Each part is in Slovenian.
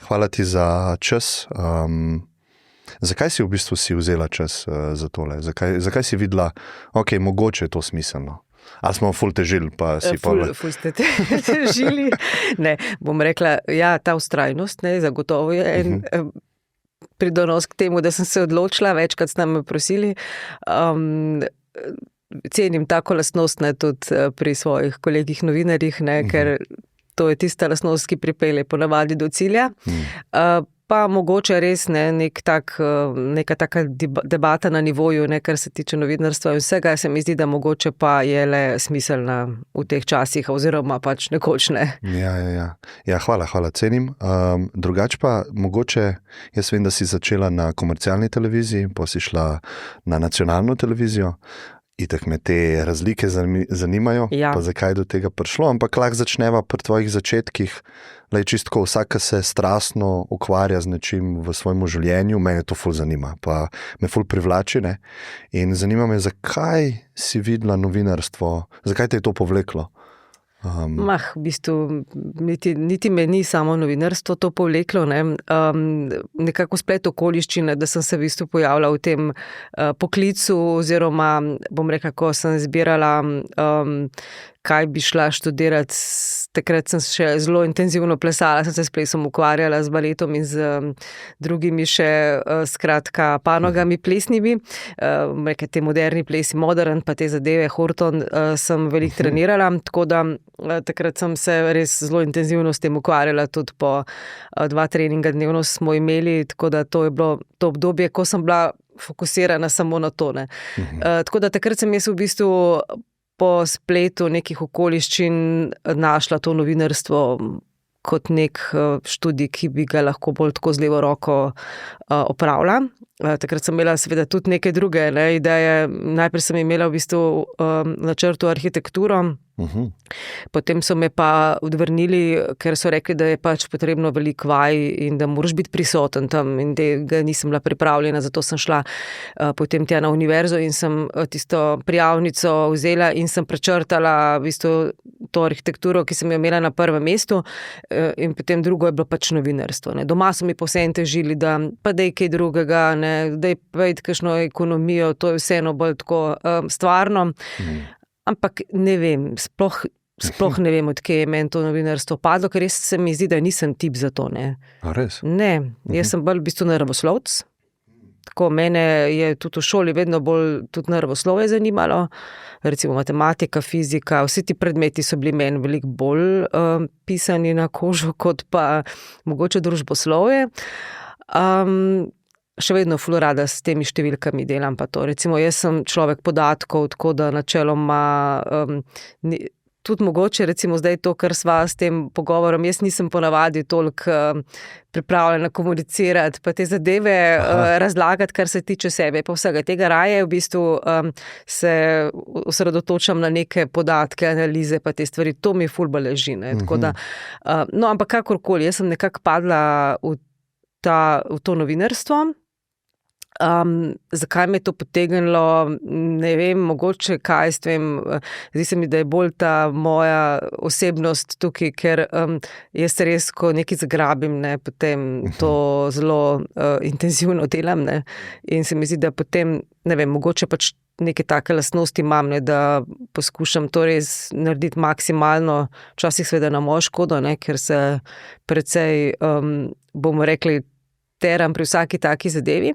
hvala ti za čas. Zakaj si v bistvu vzela čas za tole? Zakaj si videla, ok, mogoče je to smiselno? Ali smo ful težili, pa si pa... Ful ste težili. Ne, bom rekla, ja, ta vztrajnost, ne, zagotovo je en pridonos k temu, da sem se odločila, večkrat ste me prosili. Cenim tako lastnost, ne, tudi pri svojih kolegih novinarjih, ne, ker to je tista lastnost, ki pripelje ponavadi do cilja. Pa mogoče res ne, neka taka debata na nivoju, ne, kar se tiče novinarstva in vsega, se mi zdi, da mogoče pa je le smiselna v teh časih oziroma pač nekoč ne. Ja, hvala, cenim. Drugače pa mogoče, jaz vem, da si začela na komercialni televiziji, pa si šla na nacionalno televizijo. Itak me te razlike zanimajo, pa zakaj do tega prišlo, ampak lahko začneva pri tvojih začetkih. Čistko vsaka se strastno ukvarja z nečim v svojem življenju, mene to ful zanima, pa me ful privlači, ne? In zanima me, zakaj si videla novinarstvo, zakaj te je to povleklo? V bistvu, niti me ni samo novinarstvo to povleklo, ne. Nekako splet okoliščine, da sem se v bistvu pojavila v tem poklicu oziroma, bom rekla, ko sem zbirala, kaj bi šla študirati. Takrat sem še zelo intenzivno plesala, sem se s plesom ukvarjala, z baletom in z drugimi še, skratka, panogami plesnimi. Rekla, te moderni plesi, modern, pa te zadeve, Horton, sem veliko trenirala, tako da takrat sem se res zelo intenzivno s tem ukvarjala, tudi po 2 treninga dnevno smo imeli, tako da to je bilo to obdobje, ko sem bila fokusirana samo na to, ne. Tako da takrat sem jaz v bistvu po spletu nekih okoliščin našla to novinarstvo kot nek študij, ki bi ga lahko bolj tako z levo roko opravila. Takrat sem imela seveda tudi neke druge, ne, ideje. Najprej sem imela v bistvu načrtu arhitekturo, potem so me pa odvrnili, ker so rekli, da je pač potrebno veliko vaj in da moraš biti prisoten tam in tega nisem bila pripravljena, zato sem šla potem tja na univerzo in sem tisto prijavnico vzela in sem prečrtala v bistvu to arhitekturo, ki sem jo imela na prvem mestu in potem drugo je bilo pač novinarstvo, ne. Doma so mi povsem težili, da pa daj kaj drugega, ne, daj pojdi kakšno ekonomijo, to je vseeno bolj tako stvarno. Ampak ne vem, sploh ne vem, odkje je meni to novinarstvo padlo, ker res se mi zdi, da nisem tip za to, ne. A res? Ne, jaz sem bolj v bistvu naravoslovec. Tako, mene je tudi v šoli vedno bolj tudi naravoslovje zanimalo, recimo matematika, fizika, vsi ti predmeti so bili meni veliko bolj pisani na kožo, kot pa mogoče družboslovje. Še vedno ful rada s temi številkami delam pa to. Recimo, jaz sem človek podatkov, tako da načeloma tudi mogoče, recimo zdaj to, kar sva s tem pogovorom, jaz nisem ponavadi toliko pripravljena komunicirati, pa te zadeve razlagati, kar se tiče sebe, pa vsega tega raje v bistvu se osredotočam na neke podatke, analize, pa te stvari, to mi ful bolj leži, ne, tako da, no, ampak kakorkoli, jaz sem nekako padla v to novinarstvo. Zakaj me je to potegnilo, ne vem, mogoče kaj s tem, zdi se mi, da je bolj ta moja osebnost tukaj, ker jaz res, ko nekaj zagrabim, ne, potem to zelo intenzivno delam, ne, in se mi zdi, da potem, ne vem, mogoče pač neke take lastnosti imam, ne, da poskušam to res narediti maksimalno, včasih seveda na mojo škodo, ne, ker se precej, bomo rekli, teram pri vsaki taki zadevi.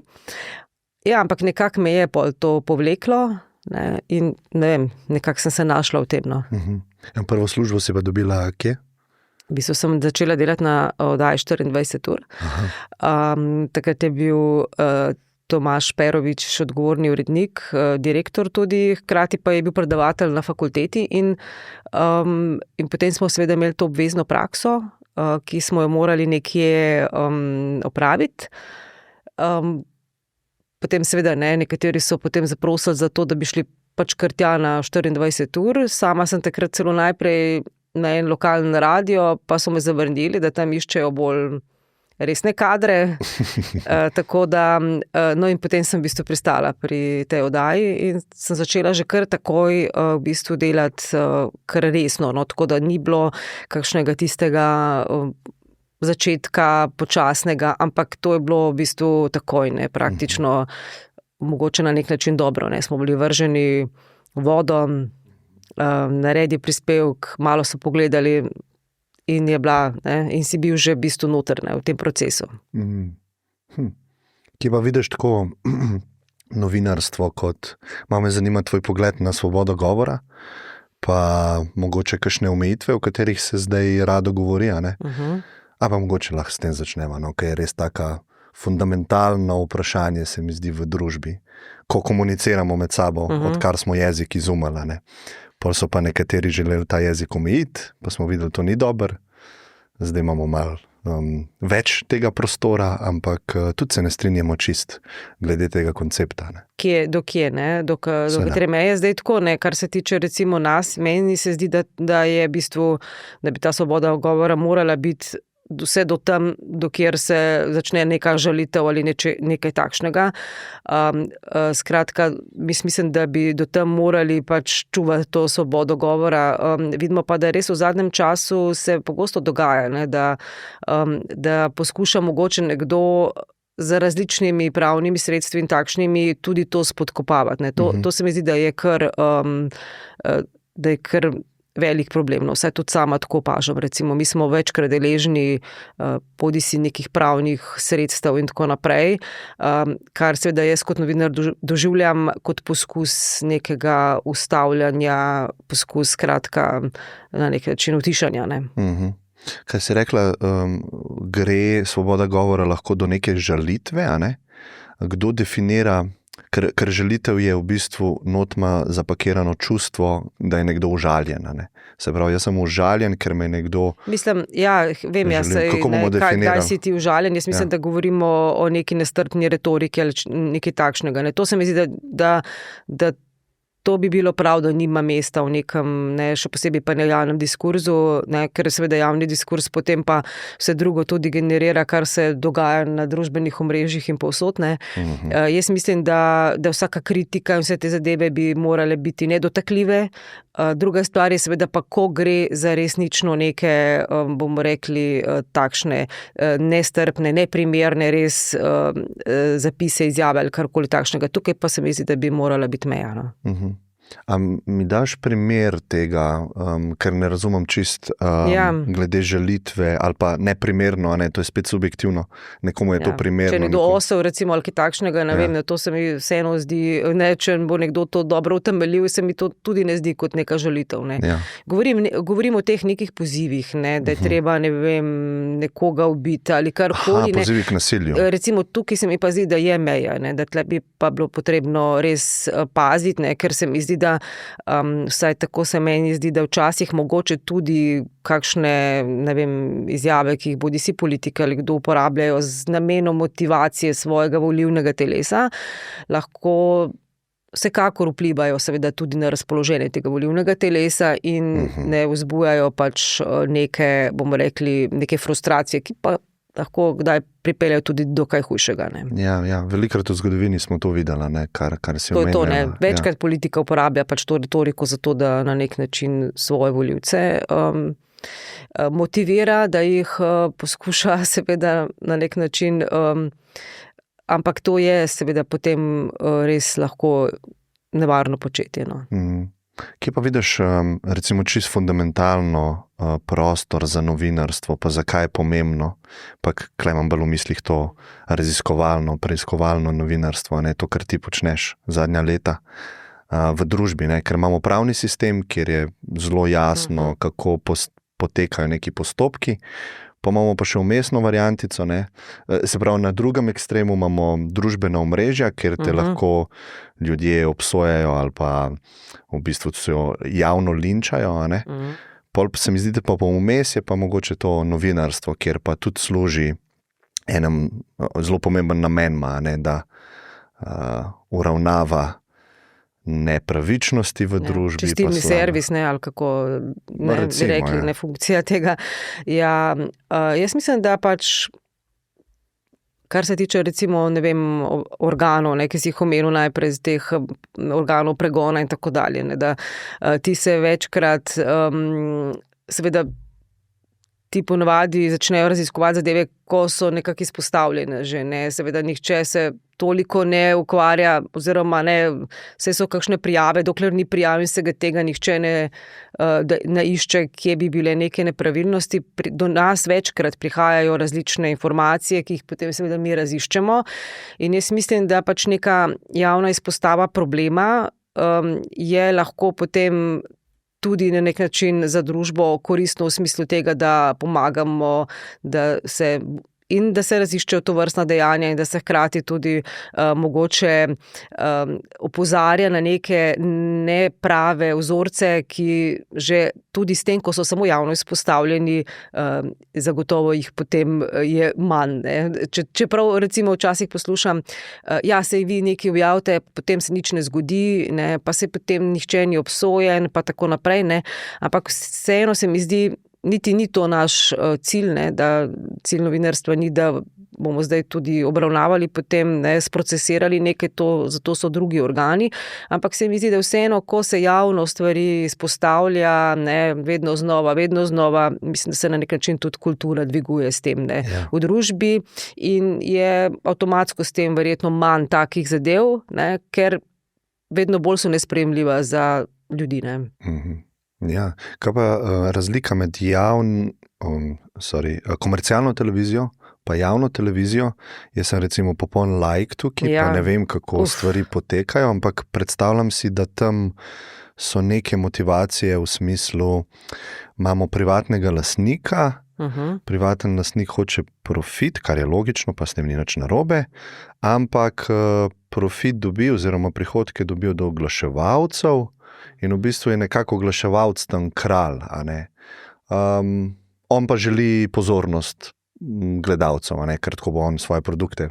Ja, ampak nekako me je to povleklo, ne, in ne vem, nekako sem se našla v tem, no. Prvo službo si pa dobila kje? V bistvu sem začela delati na oddaji 24 ur. Takrat je bil Tomaž Perovič odgovorni urednik, direktor tudi, hkrati pa je bil predavatelj na fakulteti in potem smo seveda imeli to obvezno prakso, ki smo jo morali nekje opraviti. Potem seveda ne, nekateri so potem zaprosili za to, da bi šli pač kar tja na 24 ur. Sama sem takrat celo najprej na en lokalni radio, pa so me zavrnili, da tam iščejo bolj resne kadre. Tako da, no in potem sem v bistvu pristala pri tej oddaji in sem začela že kar takoj v bistvu delati kar resno, no, tako da ni bilo kakšnega tistega začetka počasnega, ampak to je bilo v bistvu takoj, ne, praktično mogoče na nek način dobro, ne, smo bili vrženi v vodo, naredi prispevek, malo so pogledali in je bila, ne, in si bil že v bistvu noter, ne, v tem procesu. Kje pa vidiš tako novinarstvo kot, me zanima tvoj pogled na svobodo govora, pa mogoče kakšne omejitve, o katerih se zdaj rado govori, a ne? A pa mogoče lahko s tem začnemo, no, ker je res taka fundamentalno vprašanje, se mi zdi, v družbi, ko komuniciramo med sabo, odkar smo jezik izumili, ne. Pol so pa nekateri želeli ta jezik omejiti, pa smo videli, to ni dober. Zdaj imamo malo več tega prostora, ampak tudi se ne strinjamo čist glede tega koncepta. Ne. Do kje, ne? Do katere meje zdaj tako, ne? Kar se tiče recimo nas, meni se zdi, da je v bistvu, da bi ta svoboda govora morala biti vse do tam, dokjer se začne neka žalitev ali nekaj takšnega. Skratka, mislim, da bi do tam morali pač čuvati to svobodo govora. Vidimo pa, da res v zadnjem času se pogosto dogaja, ne, da poskuša mogoče nekdo z različnimi pravnimi sredstvi in takšnimi tudi to spodkopavati. Ne. To se mi zdi, da je kar velik problem. No, vsaj tudi sama tako opažam. Recimo, mi smo večkrat deležni bodisi nekih pravnih sredstev in tako naprej, kar seveda jaz kot novinar doživljam kot poskus nekega ustavljanja, poskus skratka na nek način utišanja. Ne. Kaj si rekla, gre svoboda govora lahko do neke žalitve, a ne? Kdo definira, ker žalitev je v bistvu notma zapakirano čustvo, da je nekdo užaljen, a ne? Se pravi, jaz sem užaljen, ker me je nekdo... Mislim, ja, vem, kaj si ti užaljen, jaz mislim, da govorimo o neki nestrpni retoriki ali nekaj takšnega, ne? To se mi zdi, da to bi bilo prav, da nima mesta v nekem, ne, še posebej pa na javnem diskurzu, ne, ker seveda javni diskurs potem pa vse drugo tudi generira, kar se dogaja na družbenih omrežjih in povsod, ne. Jaz mislim, da vsaka kritika in vse te zadeve bi morale biti nedotakljive. Druga stvar je seveda pa, ko gre za resnično neke, bomo rekli, takšne nestrpne, neprimerne res zapise, izjave ali karkoli takšnega. Tukaj pa se mi zdi, da bi morala biti meja, no. A mi daš primer tega, ker ne razumem čist glede žalitve ali pa neprimerno, ne, to je spet subjektivno, nekomu je to primerno. Če nekdo osel recimo ali kaj takšnega, ne vem, to se mi vseeno zdi, ne, če bo nekdo to dobro utemeljil, se mi to tudi ne zdi kot neka žalitev. Ne. Govorim o teh nekih pozivih, ne, da je treba, ne vem, nekoga ubiti ali karkoli. Pozivi k nasilju. Recimo tukaj se mi pa zdi, da je meja, ne, da tle bi pa bilo potrebno res paziti, ne, ker se mi zdi, da vsaj tako se meni zdi, da včasih mogoče tudi kakšne, ne vem, izjave, ki jih bodisi politika ali kdo uporabljajo z namenom motivacije svojega volilnega telesa, lahko vsekakor vplivajo seveda tudi na razpoloženje tega volilnega telesa in ne vzbujajo pač neke, bomo rekli, neke frustracije, ki pa lahko kdaj pripeljajo tudi do kaj hujšega. Ne. Ja, velikrat v zgodovini smo to videli, ne, kar si omenjala. To je to, ne. Večkrat politika uporablja pač to retoriko za to, da na nek način svoje volivce motivira, da jih poskuša seveda na nek način, ampak to je seveda potem res lahko nevarno početje. No. Kje pa vidiš recimo čisto fundamentalno prostor za novinarstvo, pa zakaj je pomembno, pa kaj imam bolj v mislih to raziskovalno, preiskovalno novinarstvo, ne, to, kar ti počneš zadnja leta v družbi, ne, ker imamo pravni sistem, kjer je zelo jasno, kako potekajo neki postopki, pa imamo pa še vmesno variantico, ne. Se pravi, na drugem ekstremu imamo družbena omrežja, kjer te lahko ljudje obsojajo ali pa v bistvu javno linčajo, ne. Pol pa se mi zdi, da pa vmes je pa mogoče to novinarstvo, kjer pa tudi služi enem zelo pomemben namen, ne, da uravnava nepravičnosti v družbi. Čistilni servis, ne, ali kako ne, recimo, bi rekli, ne, funkcija tega. Ja, jaz mislim, da pač, kar se tiče recimo, ne vem, organov, ne, ki si jih omenil najprej z teh organov pregona in tako dalje, ne, da ti se večkrat seveda, ti ponavadi začnejo raziskovati zadeve, ko so nekako izpostavljene že, ne, seveda nihče se toliko ne ukvarja, oziroma vse so kakšne prijave, dokler ni prijav in se ga tega nihče ne išče, kje bi bile neke nepravilnosti. Do nas večkrat prihajajo različne informacije, ki jih potem seveda mi raziščemo, in jaz mislim, da pač neka javna izpostava problema je lahko potem tudi na nek način za družbo koristno v smislu tega, da pomagamo, da se raziščejo tovrstna dejanja in da se hkrati tudi mogoče opozarja na neke neprave vzorce, ki že tudi s tem, ko so samo javno izpostavljeni, zagotovo jih potem je manj. Čeprav recimo včasih poslušam, sej vi nekaj objavite, potem se nič ne zgodi, ne, pa se potem nihče ni obsojen, pa tako naprej, ne, ampak vseeno se mi zdi, niti ni to naš cilj, da cilj novinarstva ni, da bomo zdaj tudi obravnavali, potem sprocesirali nekaj, zato so drugi organi, ampak se mi zdi, da vseeno, ko se javno stvari izpostavlja, vedno znova, mislim, da se na nek način tudi kultura dviguje s tem v družbi in je avtomatsko s tem verjetno manj takih zadev, ker vedno bolj so nesprejemljiva za ljudi. Ja, kaj pa razlika med komercialno televizijo pa javno televizijo? Jaz sem recimo popoln laik tukaj, pa ne vem, kako stvari potekajo, ampak predstavljam si, da tam so neke motivacije v smislu, imamo privatnega lastnika, privaten lastnik hoče profit, kar je logično, pa s tem ni nič narobe, ampak profit dobi oziroma prihodke dobi od oglaševalcev, in v bistvu je nekako oglaševalc tam kralj, on pa želi pozornost gledalcev, ker tako bo on svoje produkte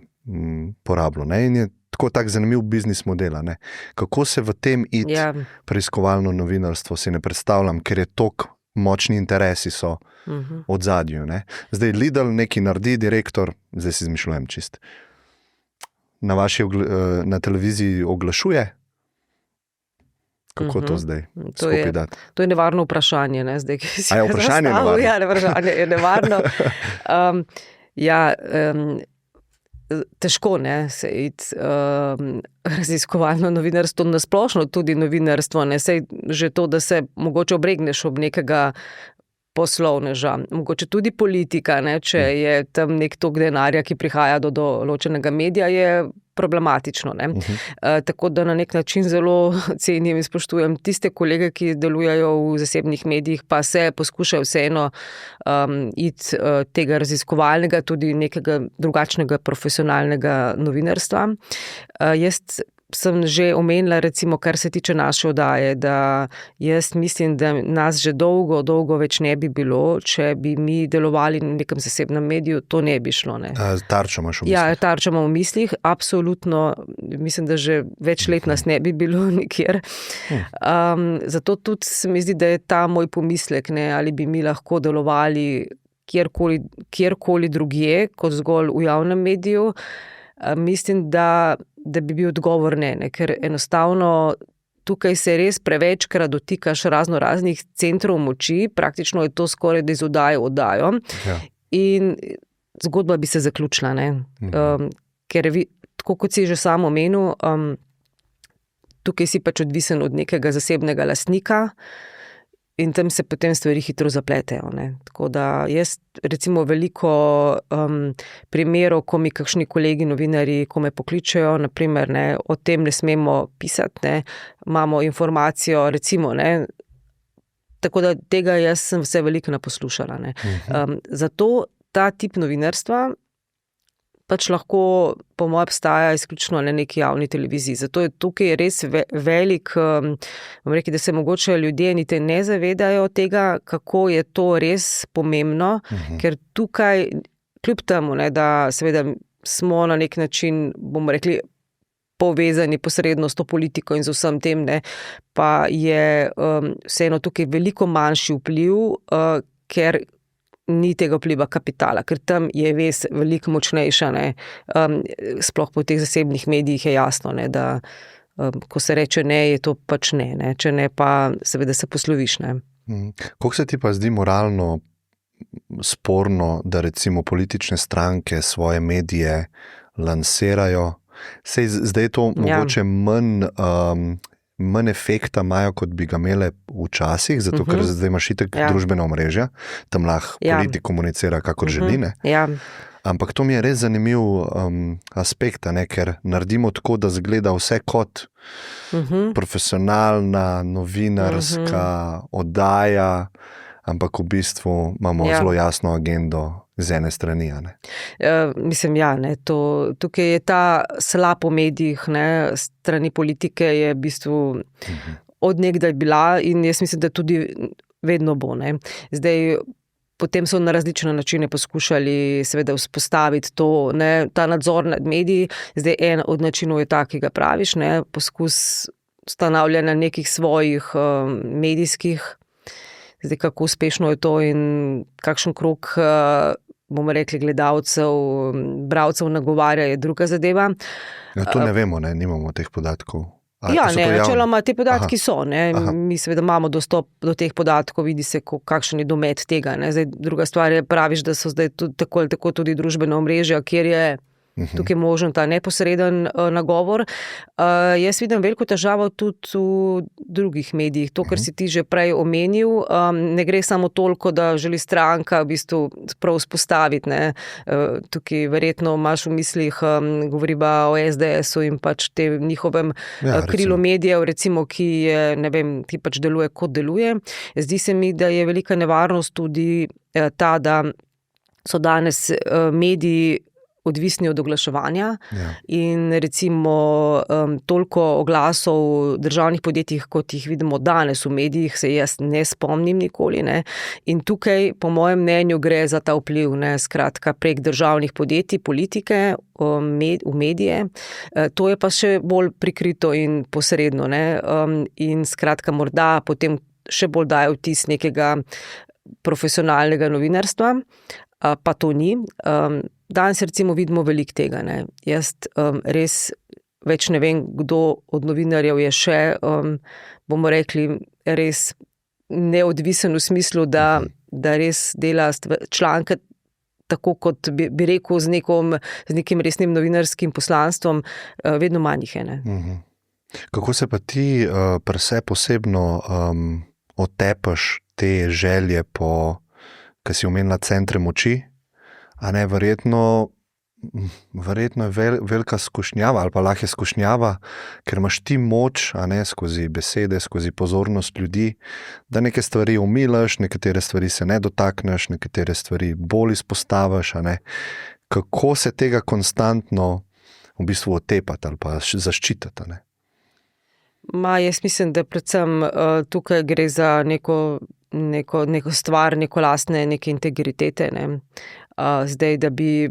porabljal. In je tak zanimiv biznis model. Kako se v tem preiskovalno novinarstvo si ne predstavljam, ker je toliko močni interesi so od zadju. Zdaj Lidl nekaj naredi, direktor, zdaj si izmišljujem čist, na televiziji oglašuje. Kako to zdaj skupaj dati? To je nevarno vprašanje. Zdaj, a je vprašanje nevarno? Ja, vprašanje je nevarno. Težko se iti raziskovalno novinarstvo, nasplošno tudi novinarstvo, sej že to, da se mogoče obregneš ob nekega poslovneža, mogoče tudi politika, če je tam nek tok denarja, ki prihaja do določenega medija, je problematično. Tako da na nek način zelo cenim in spoštujem tiste kolege, ki delujejo v zasebnih medijih, pa se poskušajo vseeno iti tega raziskovalnega, tudi nekega drugačnega profesionalnega novinarstva. Jaz sem že omenila, recimo, kar se tiče naše oddaje, da jaz mislim, da nas že dolgo več ne bi bilo, če bi mi delovali na nekem zasebnem mediju, to ne bi šlo. Tarčo imaš v mislih? Ja, Tarčo imam v mislih, absolutno, mislim, da že več let nas ne bi bilo nikjer. Zato tudi se mi zdi, da je ta moj pomislek, ali bi mi lahko delovali kjerkoli drugje, kot zgolj v javnem mediju. Mislim, da bi bil odgovor ne, ker enostavno tukaj se res prevečkrat dotikaš raznih centrov moči, praktično je to skoraj da iz oddaje v oddajo, in zgodba bi se zaključila. Ker tako kot si že sam omenil, tukaj si pač odvisen od nekega zasebnega lastnika, in tam se potem stvari hitro zapletejo. Tako da jaz recimo veliko primerov, ko mi kakšni kolegi novinarji, ko me pokličejo, naprimer, o tem ne smemo pisati, imamo informacijo, recimo, tako da tega jaz sem vse veliko naposlušala. Zato ta tip novinarstva pač lahko po mojem obstaja izključno na neki javni televiziji. Zato je tukaj res velik, bom rekel, da se mogoče ljudje niti ne zavedajo tega, kako je to res pomembno, ker tukaj, kljub temu, da seveda smo na nek način, bomo rekli, povezani posredno s to politiko in z vsem tem, pa je vseeno tukaj veliko manjši vpliv, ker ni tega vpliva kapitala, ker tam je res veliko močnejša. Sploh po teh zasebnih medijih je jasno, da ko se reče ne, je to pač ne. Če ne, pa seveda se posloviš. Koliko se ti pa zdi moralno sporno, da recimo politične stranke svoje medije lansirajo. Sej zdaj je to mogoče manj efekta imajo, kot bi ga imele včasih, zato ker zdaj imaš itak družbena omrežja, tam lahko politik komunicira, kakor želi, ne? Ja. Ampak to mi je res zanimiv aspekt, ne? Ker naredimo tako, da zgleda vse kot profesionalna, novinarska oddaja, ampak v bistvu imamo zelo jasno agendo z ene strani. Ne? Mislim, tukaj je ta slab v medijih, ne, strani politike je v bistvu od nekdaj bila in jaz mislim, da tudi vedno bo. Ne. Zdaj, potem so na različne načine poskušali seveda vzpostaviti to, ne, ta nadzor nad mediji. Zdaj, en od načinov je ta, ki ga praviš, ne, poskus ustanavljanja nekih svojih medijskih. Zdaj, kako uspešno je to in kakšen krog, bomo rekli, gledalcev, bralcev nagovarja, je druga zadeva. Ja, to ne vemo, ne, nimamo teh podatkov. Načeloma te podatki so. Ne. Mi seveda imamo dostop do teh podatkov, vidi se, kakšen je domet tega. Ne. Zdaj, druga stvar je, praviš, da so zdaj tudi, tako ali tako tudi družbena omrežja, kjer je tukaj možen ta neposreden nagovor. Jaz vidim veliko težavo tudi v drugih medijih. To, kar si ti že prej omenil, ne gre samo toliko, da želi stranka v bistvu prav vzpostaviti. Ne. Tukaj verjetno imaš v mislih, govoriva o SDS-u in pač te njihovem krilu medijev, recimo, ki je, ne vem, ki pač deluje, kot deluje. Zdi se mi, da je velika nevarnost tudi ta, da so danes mediji odvisni od oglaševanja in recimo toliko oglasov v državnih podjetjih, kot jih vidimo danes v medijih, se jaz ne spomnim nikoli. Ne. In tukaj, po mojem mnenju, gre za ta vpliv, ne, skratka, prek državnih podjetij, politike, v medije. To je pa še bolj prikrito in posredno. Ne. In skratka, morda potem še bolj daje vtis nekega profesionalnega novinarstva, pa to ni. Danes recimo vidimo veliko tega. Ne. Jaz res več ne vem, kdo od novinarjev je še, bomo rekli, res neodvisen v smislu, da res dela članke tako, kot bi rekel, z nekim resnim novinarskim poslanstvom, vedno manj jih je. Ne. Kako se pa ti posebno otepaš te želje po, ki si omenila, centre moči? A ne, verjetno je velika skušnjava, ali pa lahko je skušnjava, ker imaš ti moč, a ne, skozi besede, skozi pozornost ljudi, da neke stvari omilaš, nekatere stvari se ne dotakneš, nekatere stvari bolj izpostaviš, a ne. Kako se tega konstantno v bistvu otepati ali pa zaščititi, a ne? Jaz mislim, da predvsem tukaj gre za neko stvar, neko lastne, neke integritete, ne. Zdaj, da bi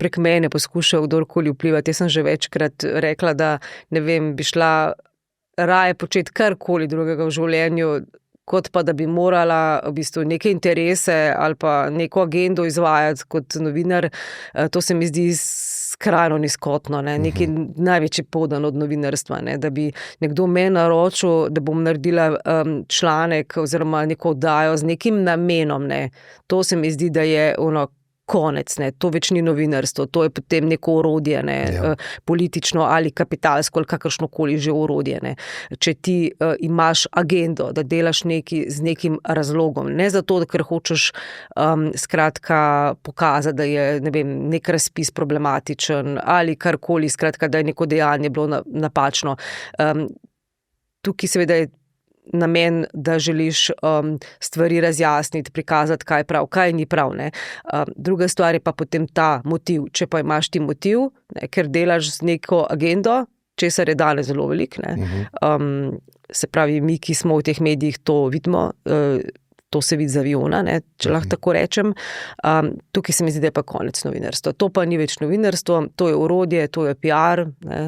prek mene poskušal kdorkoli vplivati. Jaz sem že večkrat rekla, da ne vem, bi šla raje početi karkoli drugega v življenju, kot pa da bi morala v bistvu neke interese ali pa neko agendo izvajati kot novinar. To se mi zdi skrajno nizkotno, ne? Neki največji podan od novinarstva, ne? Da bi nekdo me naročil, da bom naredila članek oziroma neko oddajo z nekim namenom. Ne? To se mi zdi, da je konec, ne, to več ni novinarstvo, to je potem neko orodje, ne, politično ali kapitalsko ali kakršnokoli že orodje, ne. Če ti imaš agendo, da delaš nekaj z nekim razlogom, ne zato, ker hočeš skratka pokazati, da je, ne vem, nek razpis problematičen ali karkoli, skratka, da je neko dejanje bilo napačno. Tukaj seveda je namen, da želiš stvari razjasniti, prikazati, kaj je prav, kaj ni prav. Ne. Druga stvar je pa potem ta motiv. Če pa imaš ti motiv, ne, ker delaš z neko agendo, česar je danes zelo veliko. Se pravi, mi, ki smo v teh medijih, to vidimo, to se vidi z aviona, ne, če lahko tako rečem. Tukaj se mi zdi, da je pa konec novinarstva. To pa ni več novinarstvo, to je orodje, to je PR. Ne.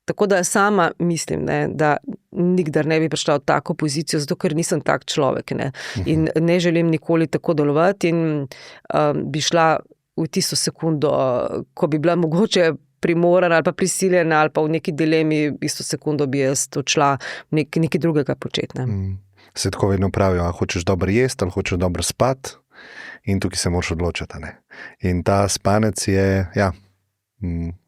Tako da sama mislim, ne, da nikdar ne bi prišla v tako pozicijo, zato ker nisem tak človek. Ne. In ne želim nikoli tako delovati in bi šla v tisto sekundo, ko bi bila mogoče primorana ali pa prisiljena ali pa v neki dilemi, isto sekundo bi jaz odšla nekaj drugega početi. Ne. Se tako vedno pravijo, a hočeš dobro jesti ali hočeš dobro spati? in tukaj se moraš odločiti. Ne? In ta spanec je,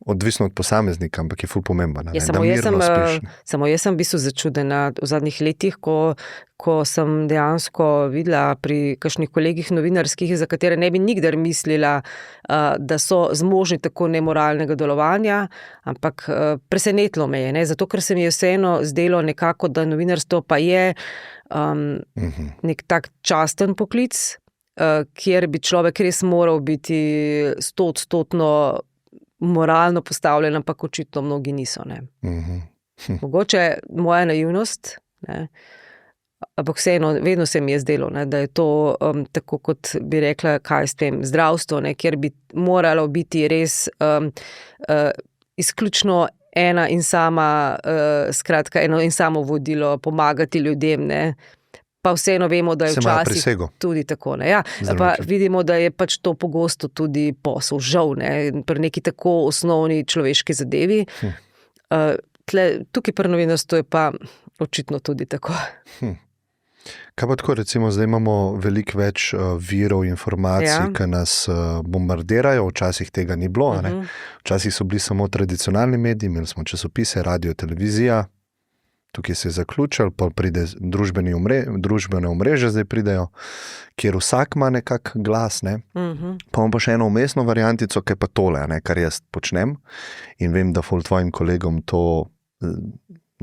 odvisno od posameznika, ampak je ful pomemben. Samo jaz sem v bistvu začudena v zadnjih letih, ko sem dejansko videla pri kakšnih kolegih novinarskih, za katere ne bi nikdar mislila, da so zmožni tako nemoralnega delovanja, ampak presenetilo me je, ne? Zato ker se mi je vseeno zdelo nekako, da novinarstvo pa je nek tak časten poklic, kjer bi človek res moral biti 100% moralno postavljen, ampak očitno mnogi niso. Ne? Mogoče moja naivnost, ne? Ampak vseeno, vedno se mi je zdelo, ne? Da je to tako, kot bi rekla, kaj s tem zdravstvo, ne? Kjer bi moralo biti res izključno ena in sama, skratka, eno in samo vodilo, pomagati ljudem, ne? Pa vseeno vemo, da je včasih tudi tako. Ne? Ja, pa vidimo, da je pač to pogosto tudi posel, žal, ne? Pri neki tako osnovni človeški zadevi. Tukaj pri novinarstvu je pa očitno tudi tako. Kaj pa tako, recimo, zdaj imamo veliko več virov informacij, ki nas bombardirajo, včasih tega ni bilo. Včasih so bili samo tradicionalni mediji, imeli smo časopise, radio, televizija. Tukaj se je zaključil, pa pride družbene omrežje, zdaj pridejo, kjer vsak ima nekak glas, ne? Pa imam pa še eno umestno variantico, ki je pa tole, ne, kar jaz počnem in vem, da tvojim kolegom to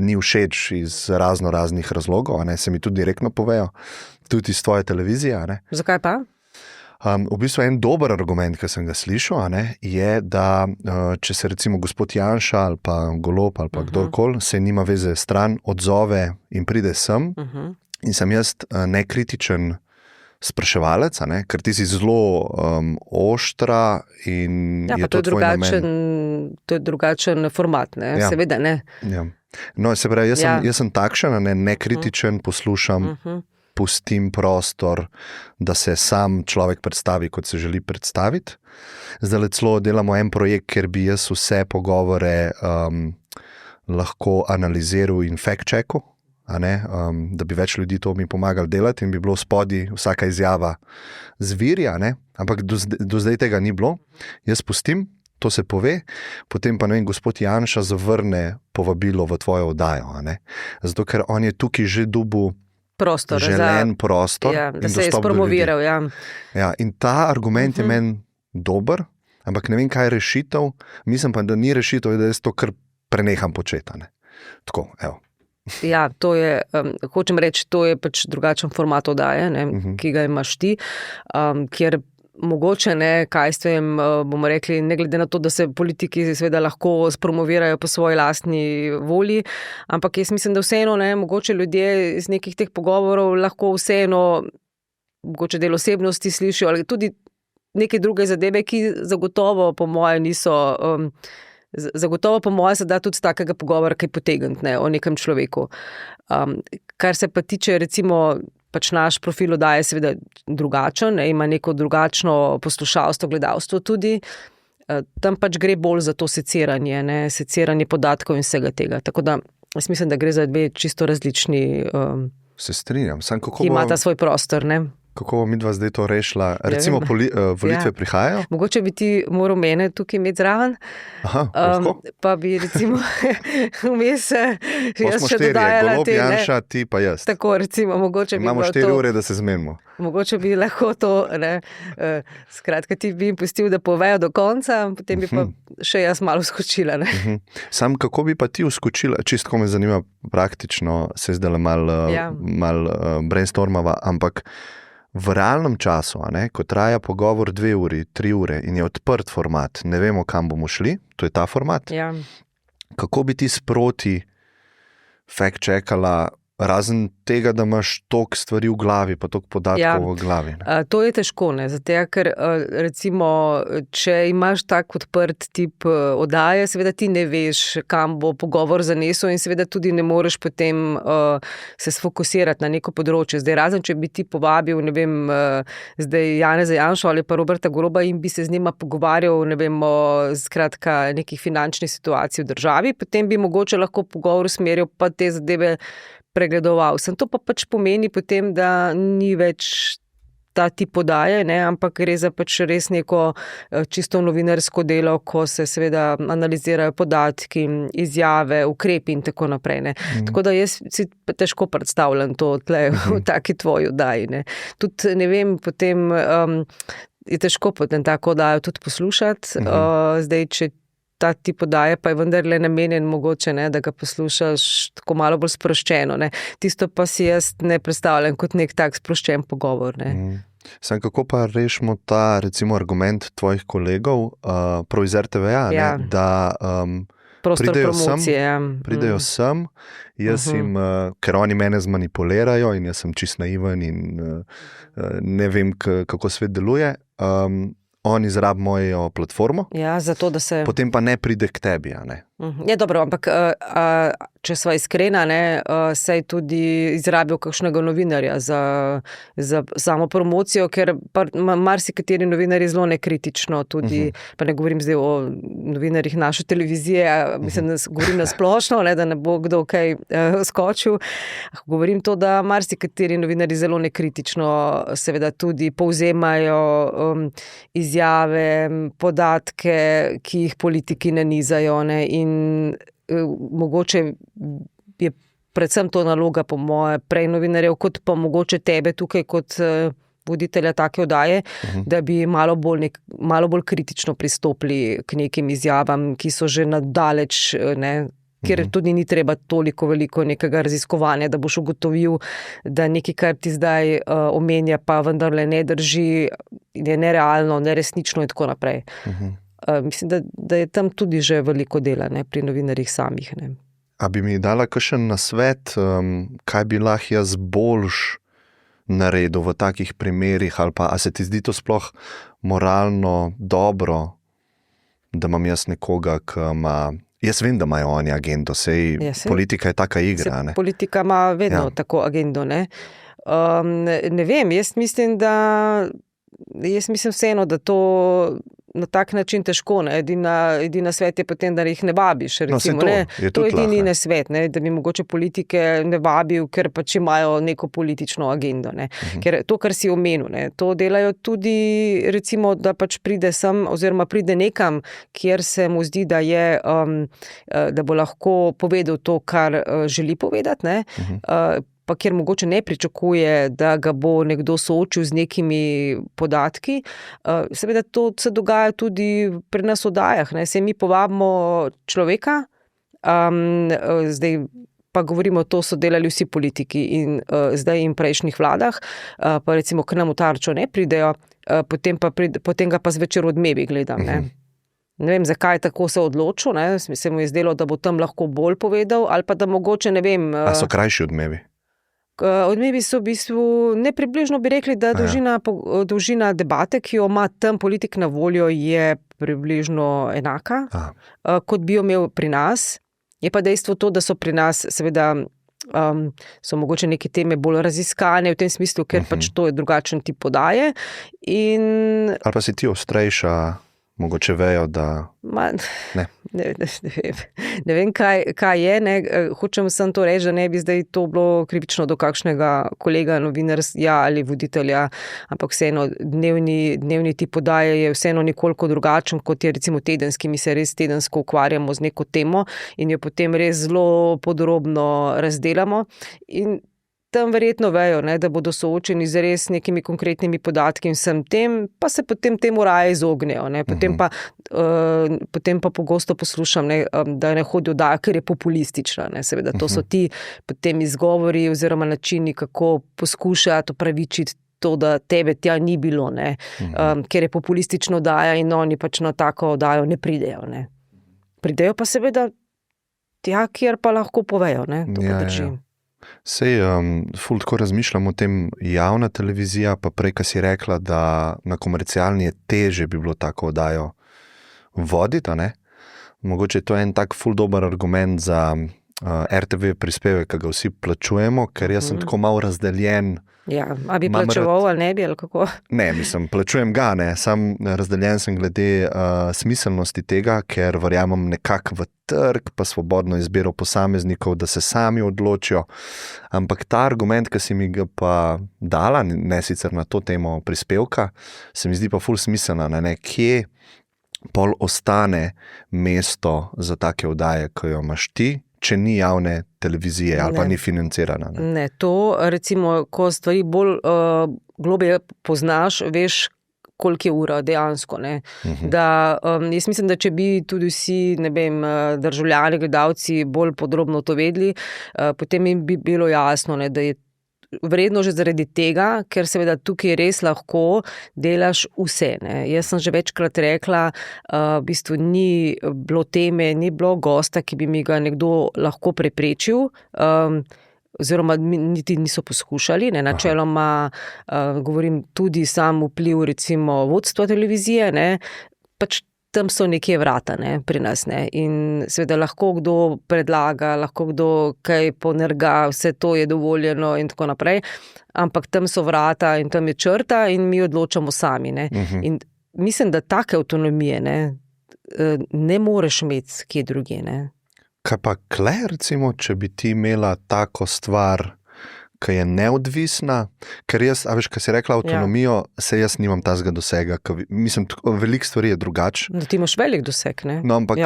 ni všeč iz raznih razlogov, ne? Se mi tudi direktno povejo, tudi iz tvoje televizije. Ne? Zakaj pa? V bistvu en dober argument, ki sem ga slišal, je, da če se recimo gospod Janša ali pa Golob ali pa kdorkoli se nima veze stran, odzove in pride sem in sem jaz nekritičen spraševalec, ker ti si zelo oštra in je to tvoj namen. To je drugačen format, ne? Seveda ne. Ja. No, se pravi, jaz sem takšen, nekritičen, poslušam, pustim prostor, da se sam človek predstavi, kot se želi predstaviti. Zdaj celo delamo en projekt, kjer bi jaz vse pogovore lahko analiziral in fact-checkal, da bi več ljudi to mi pomagali delati in bi bilo spodaj vsaka izjava z virja, ampak do zdaj tega ni bilo. Jaz pustim, to se pove, potem pa gospod Janša zavrne povabilo v tvojo oddajo. Zato, ker on je tukaj že dobil prostor, prostor. Ja, da se je spromoviral. Ja, in ta argument je meni dober, ampak ne vem, kaj je rešitev. Mislim pa, da ni rešitev, da jaz to kar preneham početi. Tako, evo. Ja, to je, hočem reči, to je pač drugačen format oddaje, ki ga imaš ti, kjer mogoče kaj s tem, bomo rekli, ne glede na to, da se politiki seveda lahko spromovirajo po svoji lastni volji, ampak jaz mislim, da vseeno, mogoče ljudje iz nekih teh pogovorov lahko vseeno, mogoče del osebnosti slišijo, ali tudi neke druge zadeve, ki zagotovo po moje niso, zagotovo po moje se da tudi z takega pogovora kaj potegniti, o nekem človeku. Kar se pa tiče recimo, pač naš profil oddaje seveda drugačen, ima neko drugačno poslušalstvo, gledalstvo tudi, tam pač gre bolj za to seciranje, seciranje podatkov in vsega tega. Tako da, jaz mislim, da gre za dve čisto različni, se strinjam. Ki imata svoj prostor, Kako bo midva zdaj to rešila? Recimo volitve prihajajo? Mogoče bi ti moral mene tukaj imeti zraven. Pa bi recimo vmes jaz še dodajala Golob, Janša, ti pa jaz. Tako recimo, mogoče bi imamo 4 ure, da se zmenimo. Mogoče bi lahko to, skratka ti bi jim pustil, da povejo do konca, potem bi pa še jaz malo vskočila. Sam kako bi pa ti vskočila, čistko me zanima praktično, se zdaj mal brainstormava, ampak v realnem času, ko traja pogovor 2 uri, 3 ure in je odprt format, ne vemo, kam bomo šli, to je ta format. Ja. Kako bi ti sproti fact-checkala, razen tega, da imaš toliko stvari v glavi, pa toliko podatkov v glavi? To je težko, zato ker recimo, če imaš tak odprt tip oddaje, seveda ti ne veš, kam bo pogovor zanesel in seveda tudi ne moreš potem se sfokusirati na neko področje. Zdaj, razen če bi ti povabil, ne vem, zdaj Janeza Janšo ali pa Roberta Goloba in bi se z njima pogovarjal, ne vem, o skratka nekih finančnih situacij v državi, potem bi mogoče lahko pogovor usmeril pa te zadeve pregledoval sem. To pa pač pomeni potem, da ni več ta tip podaje, ne, ampak gre za pač res neko čisto novinarsko delo, ko se seveda analizirajo podatki, izjave, ukrepi in tako naprej. Ne. Tako da jaz si težko predstavljam to tle v taki tvoji oddaji. Ne. Tudi ne vem, potem je težko potem tako oddajo tudi poslušati. Zdaj, če ta tip podaje pa je vendarle namenjen mogoče, ne, da ga poslušaš tako malo bolj sproščeno. Ne. Tisto pa si jaz ne predstavljam kot nek tak sproščen pogovor. Ne. Sam kako pa rešimo ta recimo argument tvojih kolegov prav iz RTV-ja, da pridejo sem, jaz jim, ker oni mene zmanipulirajo in jaz sem čist naiven in ne vem, kako svet deluje, on izrabi mojo platformo, zato, da se... potem pa ne pride k tebi. Ne? Je dobro, ampak če sva iskrena, saj tudi izrabijo kakšnega novinarja za samo promocijo, ker marsikateri novinarji zelo nekritično tudi, pa ne govorim zdaj o novinarjih naše televizije, mislim, da govorim na splošno, da ne bo kdo kaj skočil. Govorim to, da marsikateri novinarji zelo nekritično seveda tudi povzemajo izjave, podatke, ki jih politiki nanizajo, in mogoče je predvsem to naloga po moje prej novinarjev, kot pa mogoče tebe tukaj kot voditelja take oddaje, da bi malo bolj kritično pristopili k nekim izjavam, ki so že nadaleč, kjer tudi ni treba toliko veliko nekega raziskovanja, da boš ugotovil, da nekaj, kar ti zdaj omenja, pa vendarle ne drži, je nerealno, neresnično in tako naprej. Mislim, da je tam tudi že veliko dela, pri novinarjih samih. A bi mi dala kakšen nasvet, kaj bi lahko jaz boljš naredil v takih primerih, ali pa a se ti zdi to sploh moralno dobro, da imam jaz nekoga, ki ima... Jaz vem, da imajo oni agendo, politika je taka igra. Politika ima vedno tako agendo. Ne vem, jaz mislim vseeno, da to na tak način težko. Edina svet je potem, da jih ne vabiš. Recimo, to je edini nasvet, da bi mogoče politike ne vabil, ker pač imajo neko politično agendo. Ker to, kar si omenil, to delajo tudi, recimo, da pač pride sem oziroma pride nekam, kjer se mu zdi, da bo lahko povedal to, kar želi povedati, pa kjer mogoče ne pričakuje, da ga bo nekdo soočil z nekimi podatki. Seveda to se dogaja tudi pri nas v oddajah. Saj mi povabimo človeka, zdaj pa govorimo, to so delali vsi politiki in zdaj in prejšnjih vladah, pa recimo k nam v Tarčo ne pridejo, potem ga pa zvečer Odmevi gledam. Ne vem, zakaj tako se odločil, se mu je zdelo, da bo tam lahko bolj povedal, ali pa da mogoče, ne vem... A so krajši Odmevi? Odmevi so v bistvu, ne približno bi rekli, da dolžina debate, ki jo ima tam politik na voljo, je približno enaka, kot bi jo imel pri nas. Je pa dejstvo to, da so pri nas seveda so mogoče neke teme bolj raziskane v tem smislu, ker pač to je drugačen tip podaje. Ali pa si ti ostrejša, mogoče vejo, da... Ne vem, kaj je. Hočem sem to reči, da ne bi zdaj to bilo krivično do kakšnega kolega, novinarja ali voditelja, ampak vseeno dnevni tip podaje je vseeno nekoliko drugačen, kot je recimo tedenski. Mi se res tedensko ukvarjamo z neko temo in jo potem res zelo podrobno razdelamo in tam verjetno vejo, da bodo soočeni z res nekimi konkretnimi podatki in vsem tem, pa se potem temu raje izognejo. Potem pa pogosto poslušam, da ne hodijo oddaja, ker je populistična. Seveda, to so ti potem izgovori oziroma načini, kako poskušati opravičiti to, da tebe tja ni bilo, ker je populistično oddaja in oni pač na tako oddajo ne pridejo. Pridejo pa seveda tja, kjer pa lahko povejo. To pa drži. Sej, ful tako razmišljam o tem, javna televizija, pa prej, ko si rekla, da na komercialni je teže bi bilo tako oddajo voditi, Mogoče to je en tak ful dober argument za RTV prispevek, ki ga vsi plačujemo, ker jaz sem tako malo razdeljen. Ja, a bi plačeval ali ne bi, ali kako? Ne, plačujem ga, ne. Sam razdeljen sem glede smiselnosti tega, ker verjamem nekako v trg, pa svobodno izbiro posameznikov, da se sami odločijo. Ampak ta argument, ki si mi ga pa dala, ne sicer na to temo prispevka, se mi zdi pa ful smiselna, ne, kje pol ostane mesto za take oddaje, ko jo imaš ti, če ni javne televizije ali pa ni financirana. Ne, to recimo, ko stvari bolj globje poznaš, veš, koliko je ura dejansko. Ne? Da, jaz mislim, da če bi tudi vsi, ne vem, državljani, gledalci bolj podrobno to vedeli, potem jim bi bilo jasno, ne, da je vredno že zaradi tega, ker seveda tukaj res lahko delaš vse. Ne. Jaz sem že večkrat rekla, v bistvu ni bilo teme, ni bilo gosta, ki bi mi ga nekdo lahko preprečil, oziroma niti niso poskušali. Ne. Načeloma govorim tudi sam vpliv recimo vodstva televizije, ne. Pač tam so nekje vrata, ne, pri nas. Ne. In seveda lahko kdo predlaga, lahko kdo kaj ponerga, vse to je dovoljeno in tako naprej, ampak tam so vrata in tam je črta in mi odločamo sami. Ne. In mislim, da take avtonomije ne moreš imeti kje drugje. Ne. Kaj pa kle, recimo, če bi ti imela tako stvar, ki je neodvisna, ker jaz, a veš, kaj si rekla, avtonomijo, se jaz nimam tazga dosega, mislim, veliko stvari je drugače. Da ti imaš velik doseg, ne? No, ampak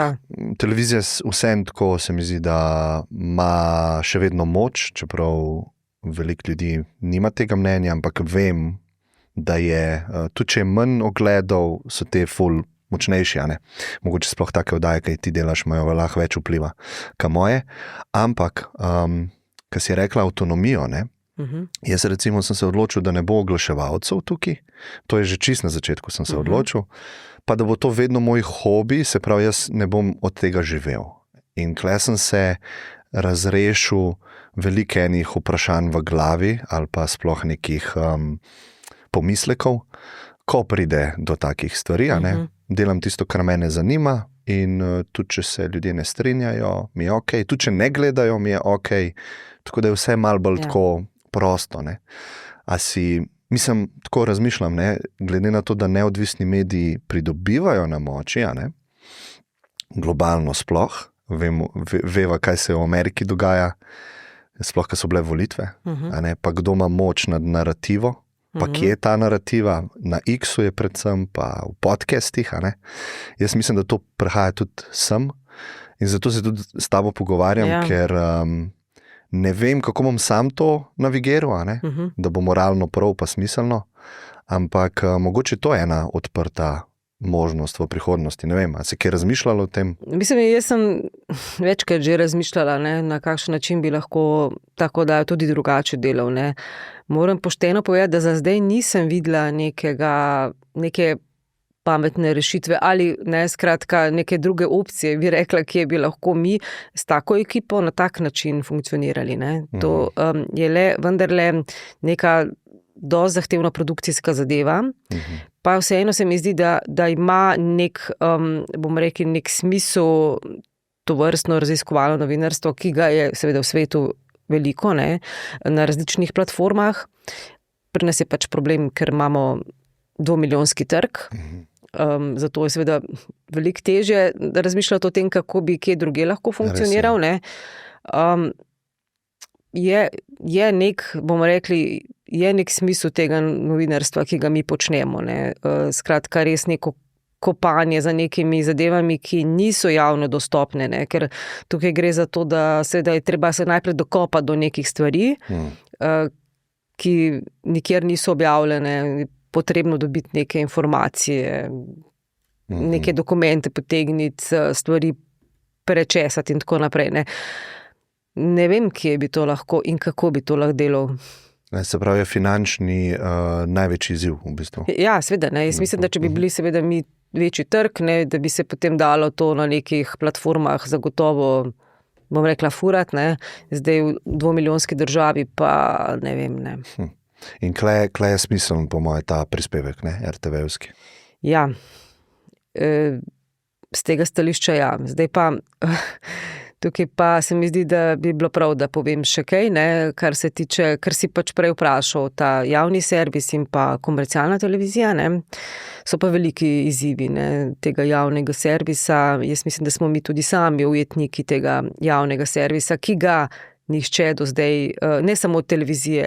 televizija vsem tako se mi zdi, da ima še vedno moč, čeprav veliko ljudi nima tega mnenja, ampak vem, da je, tudi če je manj ogledov, so te ful močnejši, a ne? Mogoče sploh take oddaje, ki ti delaš, imajo lahko več vpliva, ka moje, ampak ko si rekla avtonomijo, ne? Jaz recimo sem se odločil, da ne bo oglaševalcev tukaj, to je že čist na začetku sem se odločil, pa da bo to vedno moj hobi, se pravi, jaz ne bom od tega živel. In kle sem se razrešil veliko enih vprašanj v glavi ali pa sploh nekih pomislekov, ko pride do takih stvari, a ne? Delam tisto, kar mene zanima, in tudi če se ljudje ne strinjajo, mi je okej, tudi če ne gledajo, mi je okej, tako da je vse malo bolj tako prosto. Ne? Mislim, tako razmišljam, ne? Glede na to, da neodvisni mediji pridobivajo na moči, a ne? Globalno sploh, veva, kaj se v Ameriki dogaja, sploh, ko so bile volitve, a ne? Pa kdo ima moč nad narativo, pa kje je ta narativa, na X-u je predvsem, pa v podcastih, a ne? Jaz mislim, da to prihaja tudi sem in zato se tudi s tabo pogovarjam, ker ne vem, kako bom sam to navigiral, a ne? Da bo moralno prav pa smiselno, ampak mogoče to je ena odprta možnost v prihodnosti, ne vem, a si kaj razmišljala o tem? Mislim, jaz sem večkrat že razmišljala, ne, na kakšen način bi lahko tako da tudi drugače delal, ne. Moram pošteno povedati, da za zdaj nisem videla neke pametne rešitve ali ne, skratka, neke druge opcije, bi rekla, kje bi lahko mi s tako ekipo na tak način funkcionirali, ne. To je vendarle neka dosti zahtevna produkcijska zadeva, pa vseeno se mi zdi, da ima nek, bomo rekli, nek smisel tovrstno raziskovalno novinarstvo, ki ga je seveda v svetu veliko, ne, na različnih platformah. Pri nas je pač problem, ker imamo 2-milijonski trg, zato je seveda veliko težje razmišljati o tem, kako bi kje druge lahko funkcioniral, ne. Je nek, bomo rekli, je nek smisel tega novinarstva, ki ga mi počnemo, ne. Skratka, res neko kopanje za nekimi zadevami, ki niso javno dostopne, ne. Ker tukaj gre za to, da seveda je treba se najprej dokopati do nekih stvari, ki nikjer niso objavljene, potrebno dobiti neke informacije, neke dokumente potegniti, stvari prečesati in tako naprej, ne. Ne vem, kje bi to lahko in kako bi to lahko delal. Se pravi, je finančni največji izziv v bistvu. Ja, seveda, ne. Jaz mislim, da če bi bili seveda mi večji trg, ne, da bi se potem dalo to na nekih platformah zagotovo, bom rekla, furat, ne. Zdaj v 2-milijonski državi pa ne vem, ne. In kle je smiseln po moje ta prispevek, ne, RTV-evski? Ja, z tega stališča ja. Zdaj pa Tukaj pa se mi zdi, da bi bilo prav, da povem še kaj, ne, kar se tiče, kar si pač prej vprašal, ta javni servis in pa komercialna televizija, ne, so pa veliki izzivi, ne, tega javnega servisa. Jaz mislim, da smo mi tudi sami ujetniki tega javnega servisa, ki ga nihče do zdaj, ne samo od televizije,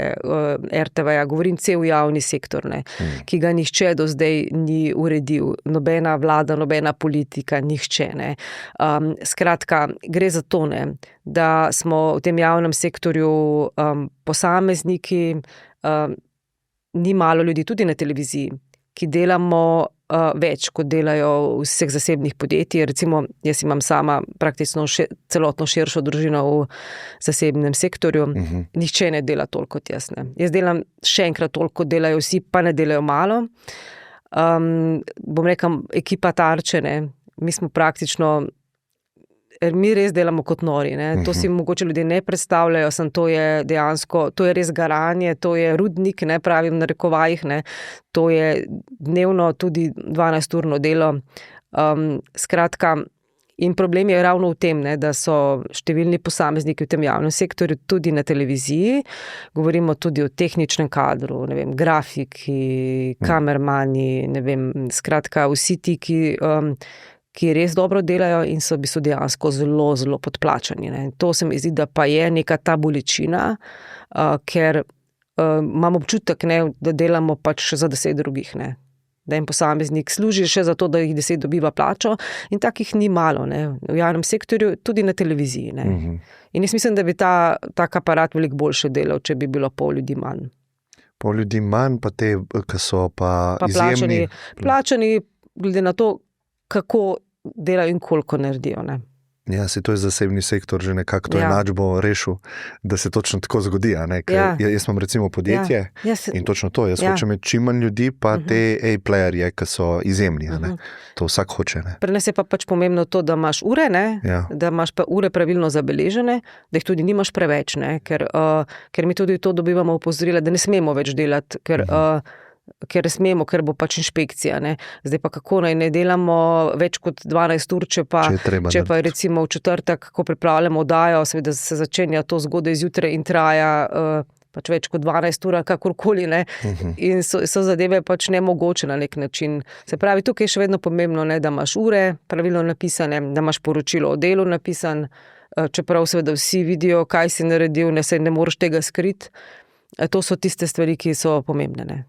RTV-ja, govorim cel javni sektor, ne, ki ga nihče do zdaj ni uredil. Nobena vlada, nobena politika, nihče. Ne. Skratka, gre za to, ne, da smo v tem javnem sektorju posamezniki, ni malo ljudi, tudi na televiziji, ki delamo več, kot delajo v vseh zasebnih podjetij. Recimo, jaz imam sama praktično celotno širšo družino v zasebnem sektorju. Nihče ne dela toliko kot jaz. Ne. Jaz delam še enkrat toliko, kot delajo vsi, pa ne delajo malo. Bom rekel, ekipa Tarče, ne. Mi smo praktično, mi res delamo kot nori. Ne. To si mogoče ljudje ne predstavljajo, sem to je dejansko, to je res garanje, to je rudnik, ne, pravim na rekovajih, ne. To je dnevno tudi 12-urno delo. Skratka, in problem je ravno v tem, ne, da so številni posamezniki v tem javnem sektorju, tudi na televiziji, govorimo tudi o tehničnem kadru, ne vem, grafiki, kamermani, ne vem, skratka, vsi ti, ki res dobro delajo in so dejansko zelo, zelo podplačani. Ne. To se mi zdi, da pa je neka ta bolečina, ker imam občutek, ne, da delamo pač za 10 drugih. Ne. Da jim posameznik služi še za to, da jih 10 dobiva plačo, in takih ni malo, ne, v javnem sektorju, tudi na televiziji. Ne. In jaz mislim, da bi tak aparat veliko boljše delal, če bi bilo pol ljudi manj. Pol ljudi manj, pa te, ki so pa izjemni. Plačani glede na to, kako delajo in koliko naredijo. Ne. Ja, to je zasebni sektor že nekako to enačbo rešil, da se točno tako zgodi. Ker jaz imam recimo podjetje in točno to, jaz hočem imeti čim manj ljudi, pa te A-playerje, ki so izjemni. To vsak hoče. Ne. Pri nas je pa pač pomembno to, da imaš ure, ne, da imaš pa ure pravilno zabeležene, da jih tudi nimaš preveč, ne, ker mi tudi to dobivamo opozorila, da ne smemo več delati, ker smemo, ker bo pač inšpekcija. Ne. Zdaj pa kako naj ne delamo več kot 12 ur, če pa je recimo v četrtek, ko pripravljamo oddajo, seveda se začenja to zgodaj zjutraj in traja pač več kot 12 ur, kakorkoli, ne. In so zadeve pač nemogoče na nek način. Se pravi, tukaj je še vedno pomembno, ne, da imaš ure pravilno napisane, da imaš poročilo o delu napisan, čeprav seveda vsi vidijo, kaj si naredil, ne moreš tega skriti. To so tiste stvari, ki so pomembne. Ne.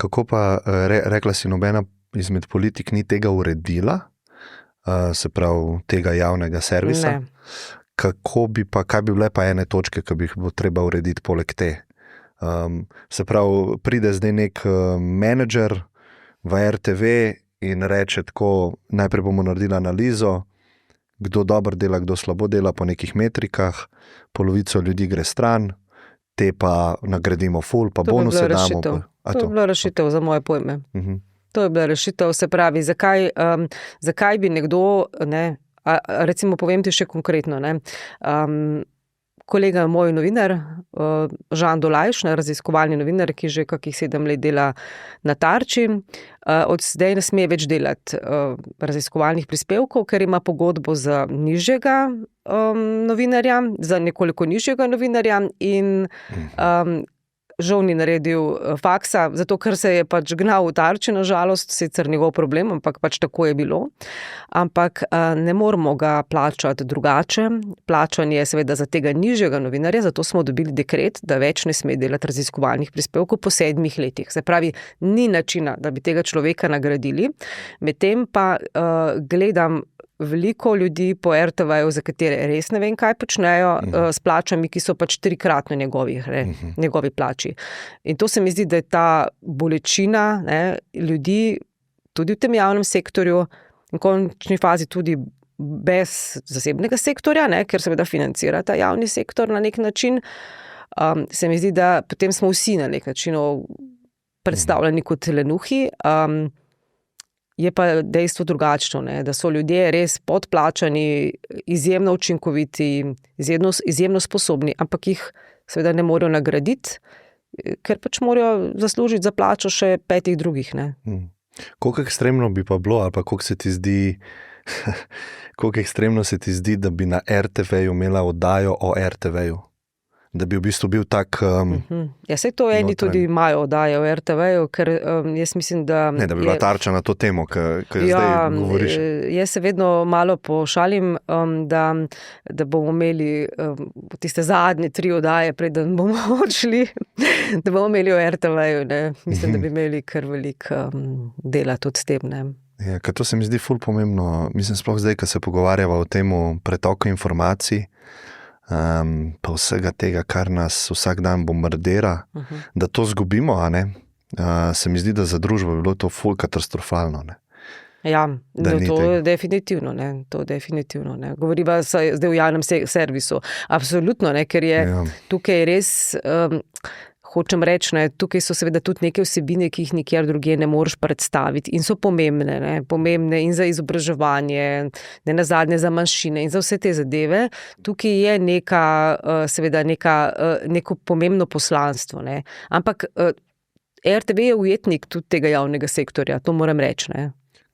Kako pa, rekla si, nobena izmed politik ni tega uredila, se pravi tega javnega servisa? Ne. Kaj bi bile pa ene točke, ki bi jih bo treba urediti poleg te? Se pravi, pride zdaj nek menedžer v RTV in reče tako, najprej bomo naredili analizo, kdo dobro dela, kdo slabo dela po nekih metrikah, polovico ljudi gre stran, te pa nagradimo ful, pa bonuse damo. To je bila rešitev za moje pojme. To je bila rešitev, se pravi, zakaj bi nekdo, ne, recimo povem ti še konkretno, ne, kolega moj novinar, Žan Dolajš, raziskovalni novinar, ki že kakih 7 let dela na Tarči, od zdaj ne sme več delati raziskovalnih prispevkov, ker ima pogodbo za nižjega novinarja, za nekoliko nižjega novinarja in žal ni naredil faksa, zato ker se je pač gnal v Tarči, na žalost, sicer njegov problem, ampak pač tako je bilo. Ampak ne moramo ga plačati drugače. Plačanje je seveda za tega nižjega novinarja, zato smo dobili dekret, da več ne sme delati raziskovalnih prispevkov po 7 letih. Se pravi, ni načina, da bi tega človeka nagradili. Medtem pa gledam veliko ljudi po RTV-ju, za katere res ne vem, kaj počnejo s plačami, ki so pač 3-kratno njegovi plači. In to se mi zdi, da je ta bolečina, ne, ljudi tudi v tem javnem sektorju, v končni fazi tudi bez zasebnega sektorja, ne, ker seveda financira ta javni sektor na nek način, se mi zdi, da potem smo vsi na nek način predstavljeni kot lenuhi. Je pa dejstvo drugačno, ne, da so ljudje res podplačani, izjemno učinkoviti, izjemno sposobni, ampak jih seveda ne morejo nagraditi, ker pač morajo zaslužiti za plačo še 5 drugih. Ne. Koliko ekstremno bi pa bilo, ali pa koliko se ti zdi, Koliko ekstremno se ti zdi, da bi na RTV-ju imela oddajo o RTV-ju? Da bi v bistvu bil tak... Ja, saj to eni tudi imajo oddajo o RTV-ju, ker jaz mislim, da... Ne, da bi bila tarča na to temo, ki zdaj govoriš. Jaz se vedno malo pošalim, da bomo imeli tiste zadnje 3 oddaje, preden bomo odšli, da bomo imeli o RTV-ju. Mislim, da bi imeli kar veliko dela tudi s tem. Ja, ker to se mi zdi ful pomembno. Mislim, sploh zdaj, ko se pogovarjava o tem pretoku informacij, pa vsega tega, kar nas vsak dan bombardira, da to zgubimo, a ne? Se mi zdi, da za družbo bi bilo to ful katastrofalno. Ne? Ja, to je definitivno. To definitivno. Govoriva zdaj v javnem servisu. Absolutno, ker je tukaj res... Hočem reči, tukaj so seveda tudi neke vsebine, ki jih nikjer drugje ne moreš predstaviti in so pomembne. Pomembne in za izobraževanje, ne nazadnje za manjšine in za vse te zadeve. Tukaj je neko pomembno poslanstvo. Ampak RTV je ujetnik tudi tega javnega sektorja, to moram reči.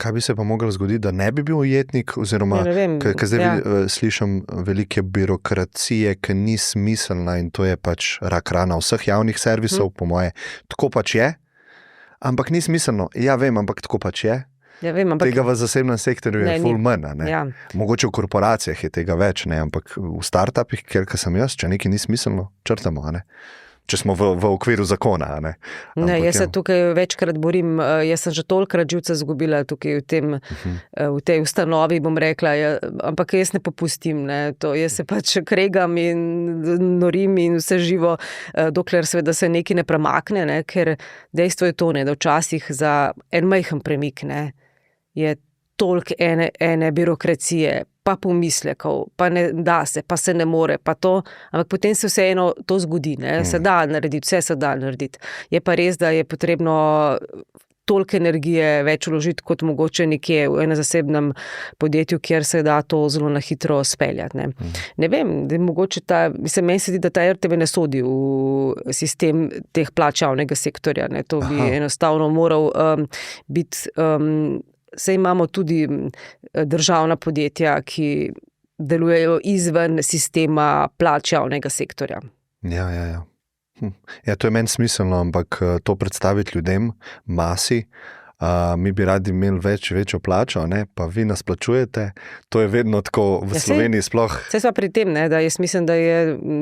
Kaj bi se pa moglo zgoditi, da ne bi bil ujetnik, oziroma, ker zdaj slišim velike birokracije, ki ni smiselna in to je pač rak rana vseh javnih servisov, po moje. Tako pač je, ampak ni smiselno. Ja, vem, ampak tako pač je. Ja, vem, ampak... Tega v zasebnem sektorju je ful manj. Ja. Mogoče v korporacijah je tega več, ampak v startupih, kjer sem jaz, če nekaj ni smiselno, črtamo, a ne? Če smo v okviru zakona. Jaz se tukaj večkrat borim, jaz sem že tolikrat živce izgubila tukaj v tej ustanovi, bom rekla, ampak jaz ne popustim. Jaz se pač kregam in norim in vse živo, dokler seveda se nekaj ne premakne, ker dejstvo je to, da včasih za en majhen premik je toliko ene birokracije, pa pomislekov, pa ne da se, pa se ne more, pa to, ampak potem se vseeno to zgodi, se da narediti, vse se da narediti. Je pa res, da je potrebno toliko energije več vložiti, kot mogoče nekje v enem zasebnem podjetju, kjer se da to zelo na hitro speljati. Ne vem, da mogoče meni se zdi, da ta RTV ne sodi v sistem teh plač javnega sektorja. To bi enostavno moral biti... Saj imamo tudi državna podjetja, ki delujejo izven sistema plač javnega sektorja. Ja. Ja, to je meni smiselno, ampak to predstaviti ljudem, masi, mi bi radi imeli večjo plačo, pa vi nas plačujete, to je vedno tako v Sloveniji sploh. Vse sva pri tem, da jaz mislim,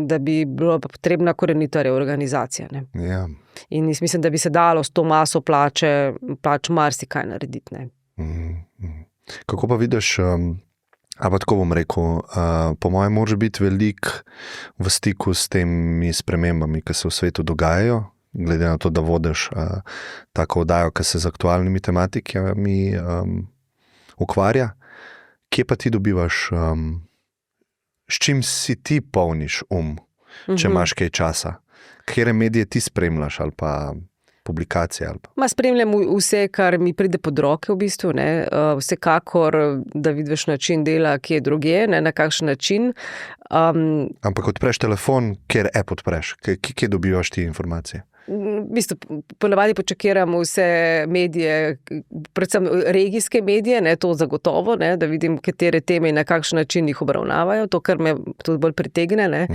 da bi bilo potrebna korenita reorganizacija. Ja. In jaz mislim, da bi se dalo s to maso plač marsikaj narediti. Kako pa vidiš, pa tako bom rekel, po mojem moraš biti velik v stiku s temi spremembami, ki se v svetu dogajajo, glede na to, da vodiš tako oddajo, ki se z aktualnimi tematikami ukvarja. Kje pa ti dobivaš, s čim si ti polniš če imaš kaj časa? Katere medije ti spremljaš ali pa publikacije? Spremljam vse, kar mi pride pod roke v bistvu. Vsekakor, da vidiš način dela, ki je drugje, na kakšen način. Ampak odpreš telefon, kjer app odpreš? Kje dobivaš ti informacije? V bistvu, ponavadi počakiram vse medije, predvsem regijske medije, to zagotovo, da vidim, katere teme in na kakšen način jih obravnavajo, to, kar me tudi bolj pritegne.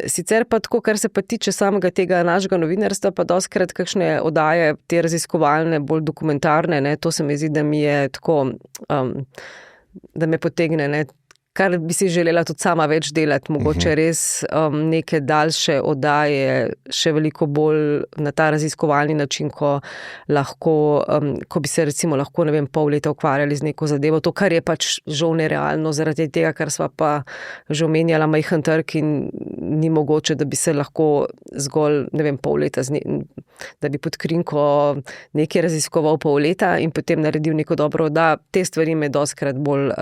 Sicer pa tako, kar se pa tiče samega tega našega novinarstva, pa dostikrat kakšne oddaje, te raziskovalne, bolj dokumentarne, to se mi zdi, da mi je tako, da me potegne, kar bi si želela tudi sama več delati, mogoče res neke daljše oddaje, še veliko bolj na ta raziskovalni način, ko bi se recimo lahko, pol leta ukvarjali z neko zadevo, to, kar je pač žal nerealno, zaradi tega, kar sva pa že omenjala majhen trg in ni mogoče, da bi se lahko zgolj, pol leta, da bi pod krinko nekaj raziskoval pol leta in potem naredil neko dobro oddajo. Te stvari me dostikrat bolj,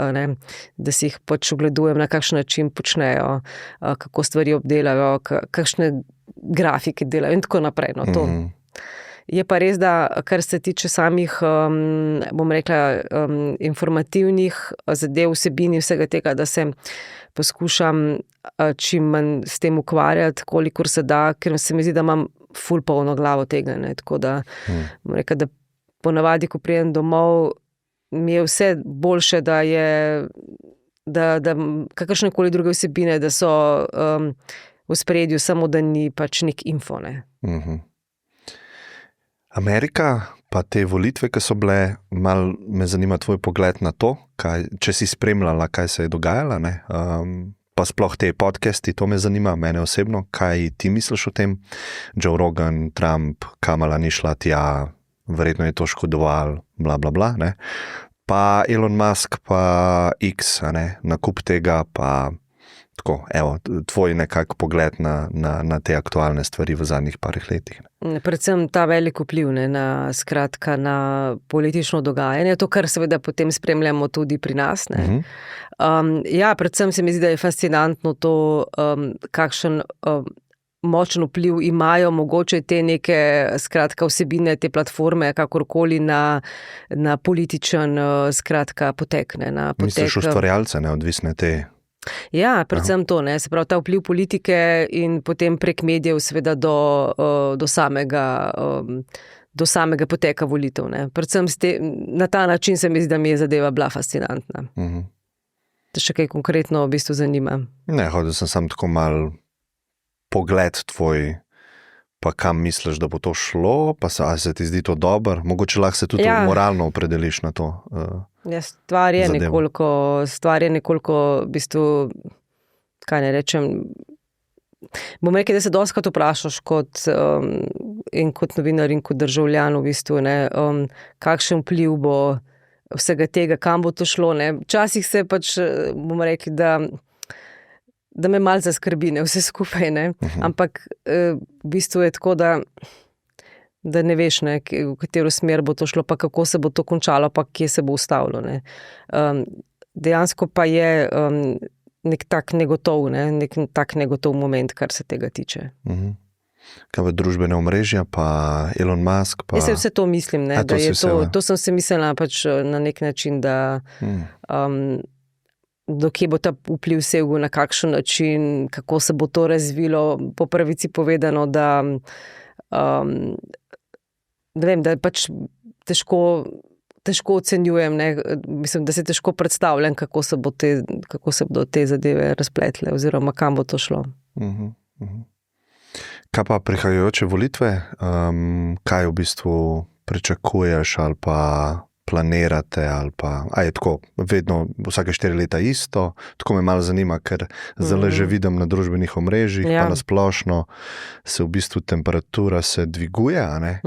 da si jih ogledujem, na kakšen način počnejo, kako stvari obdelajo, kakšne grafike delajo in tako naprej. Je pa res, da kar se tiče samih, bom rekla, informativnih zadev, vsebin in vsega tega, da se poskušam čim manj s tem ukvarjati, kolikor se da, ker se mi zdi, da imam ful polno glavo tega. Tako da, bom rekla, da ponavadi, ko pridem domov, mi je vse boljše, da kakršnekoli druge vsebine, da so v spredju, samo da ni pač nek info. Ne. Amerika, pa te volitve, ki so bile, malo me zanima tvoj pogled na to, če si spremljala, kaj se je dogajalo, ne? Pa sploh te podcasti, to me zanima, mene osebno, kaj ti misliš o tem? Joe Rogan, Trump, Kamala ni šla tja, verjetno je to škodoval, bla, bla, bla, ne? Pa Elon Musk, pa X, ne? Nakup tega, pa tako, evo, tvoj nekak pogled na te aktualne stvari v zadnjih parih letih. Ne? Predvsem ta velik vpliv, ne, skratka, na politično dogajanje, to, kar seveda potem spremljamo tudi pri nas. Ne. Ja, predvsem se mi zdi, da je fascinantno to, kakšen močen vpliv imajo mogoče te neke, skratka, vsebine, te platforme, kakorkoli na političen, skratka, potek. Ne, na potek. Misliš ustvarjalce, neodvisne te? Ja, predvsem to, ne, se pravi ta vpliv politike in potem prek medijev seveda do samega poteka volitev. Ne. Predvsem na ta način se mi zdi, da mi je zadeva bila fascinantna. Te še kaj konkretno v bistvu zanima? Ne, hodil sem sam tako mal pogled tvoj, pa kam misliš, da bo to šlo, pa se ti zdi to dobro, mogoče lahko se tudi moralno opredeliš na to. Ja, stvar je nekoliko, v bistvu, kaj ne rečem, bom rekel, da se dostikrat vprašaš kot novinar in kot državljan, v bistvu, ne, kakšen vpliv bo vsega tega, kam bo to šlo. Ne. Včasih se pač, bom rekel, da me malo zaskrbi, ne, vse skupaj, ne. Ampak v bistvu je tako, da ne veš, ne, v katero smer bo to šlo, pa kako se bo to končalo, pa kje se bo ustavilo. Ne. Dejansko pa je nek tak negotov moment, kar se tega tiče. Kaj v družbene omrežja, pa Elon Musk? Pa... Jaz se vse to mislim, ne, da je to sem se mislila pač na nek način, da dokje bo ta vpliv segel, na kakšen način, kako se bo to razvilo, po pravici povedano, da vem, da pač težko ocenjujem, ne, mislim, da se težko predstavljam, kako se bodo te zadeve razpletle, oziroma kam bo to šlo. Kaj pa prihajajoče volitve? Kaj v bistvu pričakuješ ali pa planirate, ali pa, je tako, vedno vsake 4 leta isto, tako me malo zanima, ker zdaj že vidim na družbenih omrežjih, pa na splošno se v bistvu temperatura se dviguje, a ne?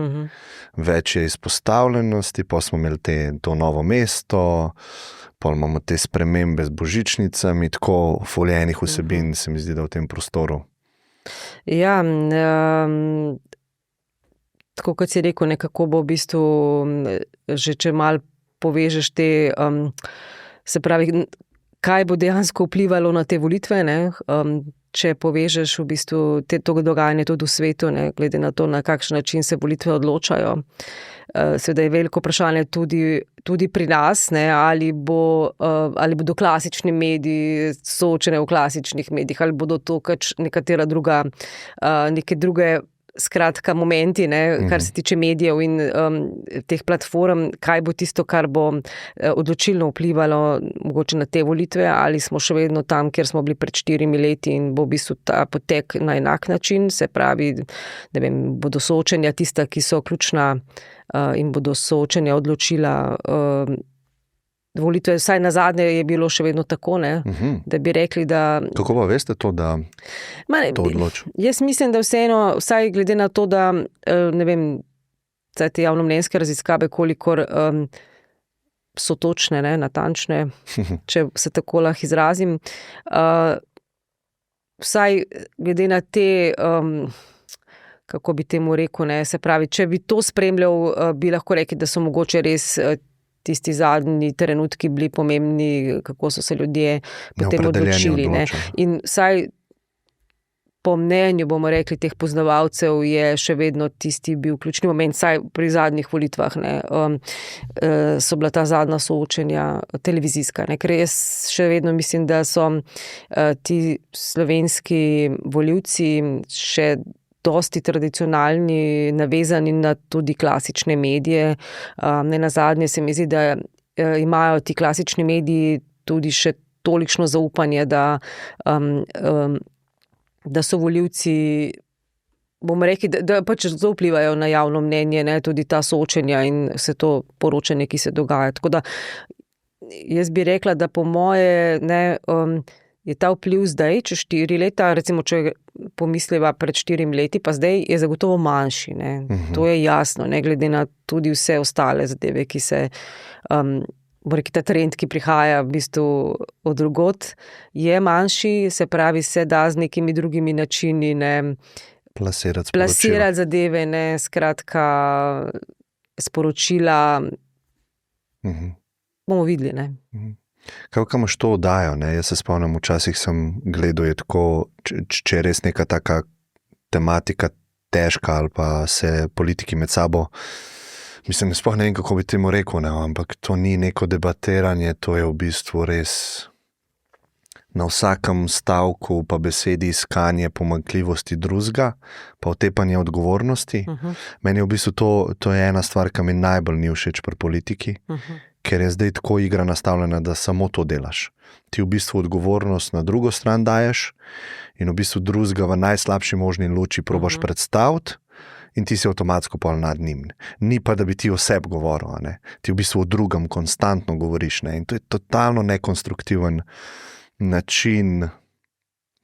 Več je izpostavljenosti, pa smo imeli to Novo mesto, pa imamo te spremembe z božičnicami, tako foljenih vsebin, se mi zdi, da v tem prostoru. Ja, tako kot si rekel, nekako bo v bistvu, že če malo povežeš te, se pravi, kaj bo dejansko vplivalo na te volitve, ne? Če povežeš v bistvu to dogajanje tudi v svetu, ne? Glede na to, na kakšen način se volitve odločajo. Seveda je veliko vprašanje tudi pri nas, ne? Ali bodo klasični mediji soočene v klasičnih medijih, ali bodo to nekatera druga, neke druge, skratka, momenti, ne, kar se tiče medijev in teh platform, kaj bo tisto, kar bo odločilno vplivalo mogoče na te volitve, ali smo še vedno tam, kjer smo bili pred 4 leti in bo v bistvu ta potek na enak način, se pravi, ne vem, bodo soočenja tista, ki so ključna in bodo soočenja odločila volitve, vsaj na zadnje je bilo še vedno tako, ne, da bi rekli, da... Kako pa veste to, da to odloči? Jaz mislim, da vseeno, vsaj glede na to, da, ne vem, te javnomnenjske raziskave, kolikor so točne, ne, natančne, če se tako lahko izrazim, vsaj glede na te, kako bi temu rekel, ne, se pravi, če bi to spremljal, bi lahko rekli, da so mogoče res tisti zadnji trenutki bili pomembni, kako so se ljudje potem odločili. Ne. In vsaj po mnenju, bomo rekli, teh poznavalcev je še vedno tisti bil ključni moment, saj pri zadnjih volitvah, ne, so bila ta zadnja soočenja televizijska, ne, ker jaz še vedno mislim, da so ti slovenski volivci še dosti tradicionalni, navezani na tudi klasične medije. Nenazadnje se mi zdi, da imajo ti klasični mediji tudi še tolikšno zaupanje, da so volivci, bomo rekli, da pač zelo vplivajo na javno mnenje, ne, tudi ta soočenja in vse to poročanje, ki se dogaja. Tako da jaz bi rekla, da po moje je ta vpliv zdaj, čez 4 leta, recimo, če pomisliva pred 4 leti, pa zdaj je zagotovo manjši. Ne. To je jasno, ne glede na tudi vse ostale zadeve, ki se, ta trend, ki prihaja v bistvu od drugod, je manjši, se pravi, se da z nekimi drugimi načini, ne, plasirati zadeve, ne, skratka, sporočila, bomo videli, ne. Kaj imaš to oddajo, ne? Jaz se spomnim, včasih sem gledal, je tako, če je res neka taka tematika težka ali pa se politiki med sabo, mislim, sploh ne vem, kako bi temu rekel, ne? Ampak to ni neko debatiranje, to je v bistvu res na vsakem stavku pa besedi iskanje pomanjkljivosti drugega, pa otepanje odgovornosti. Meni je v bistvu to je ena stvar, ki mi najbolj ni všeč pri politiki, ker je zdaj tako igra nastavljena, da samo to delaš. Ti v bistvu odgovornost na drugo stran daješ in v bistvu drugega v najslabši možni luči probaš predstaviti in ti si avtomatsko pol nad njim. Ni pa, da bi ti o sebi govoril, ne. Ti v bistvu o drugem konstantno govoriš, ne. In to je totalno nekonstruktiven način.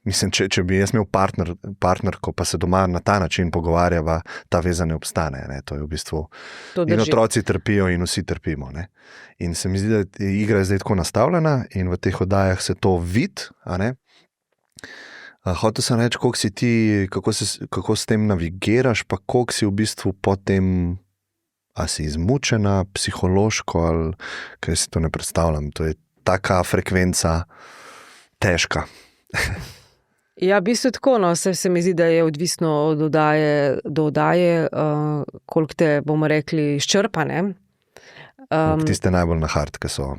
Mislim, če bi jaz imel partnerko, pa se doma na ta način pogovarjava, ta veza ne obstane. Ne? To je v bistvu. In otroci trpijo in vsi trpimo. Ne? In se mi zdi, da igra je zdaj tako nastavljena in v teh oddajah se to vidi. Hotel sem reči, koliko si ti, kako s tem navigiraš, pa koliko si v bistvu potem, a si izmučena psihološko, ali kaj si to ne predstavljam. To je taka frekvenca težka. Ja, v bistvu tako, no, se mi zdi, da je odvisno od oddaje do oddaje, koliko te, bomo rekli, izčrpane. Tiste najbolj na hard, ki so.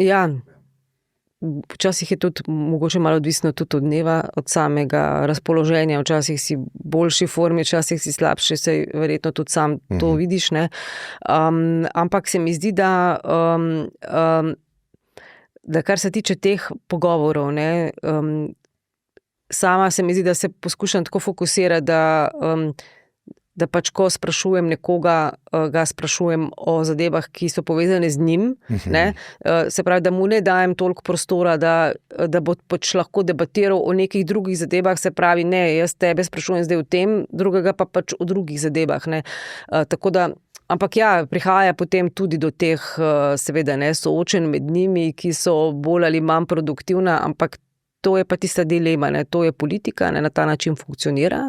Ja, včasih je tudi mogoče malo odvisno tudi od dneva, od samega razpoloženja, včasih si v boljši formi, včasih si slabši, saj verjetno tudi sam to vidiš, ne. Ampak se mi zdi, da kar se tiče teh pogovorov, ne, sama se mi zdi, da se poskušam tako fokusirati, da pač ko sprašujem nekoga, ga sprašujem o zadevah, ki so povezane z njim, ne, se pravi, da mu ne dajem toliko prostora, da bo pač lahko debatiral o nekih drugih zadevah, se pravi, ne, jaz tebe sprašujem zdaj o tem, drugega pa pač o drugih zadevah, ne, tako da. Ampak ja, prihaja potem tudi do teh, seveda, ne, soočenj med njimi, ki so bolj ali manj produktivna, ampak to je pa tista dilema, ne, to je politika, ne, na ta način funkcionira.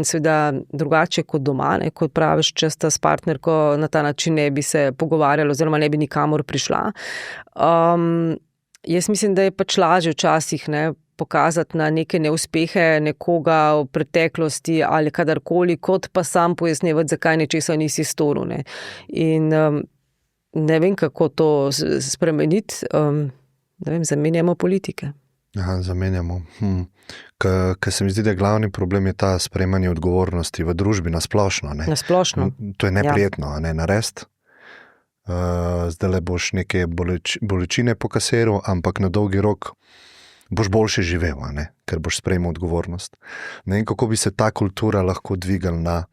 Seveda drugače kot doma, ne, kot praviš, če sta s partnerko, na ta način ne bi se pogovarjali oziroma ne bi nikamor prišla. Jaz mislim, da je pač lažje včasih, ne, pokazati na neke neuspehe nekoga v preteklosti ali kadarkoli, kot pa sam pojasnjevati, zakaj nečesa nisi storil, ne. In ne vem, kako to spremeniti, ne vem, zamenjamo politike. Aha, zamenjamo. Ker se mi zdi, da je glavni problem je ta sprejemanje odgovornosti v družbi nasplošno. Ne? Nasplošno. To je neprijetno, ne, narediti. Zdajle boš neke bolečine pokasiral, ampak na dolgi rok boš boljše živel, ne? Ker boš sprejemal odgovornost. Ne vem, kako bi se ta kultura lahko dvigal na,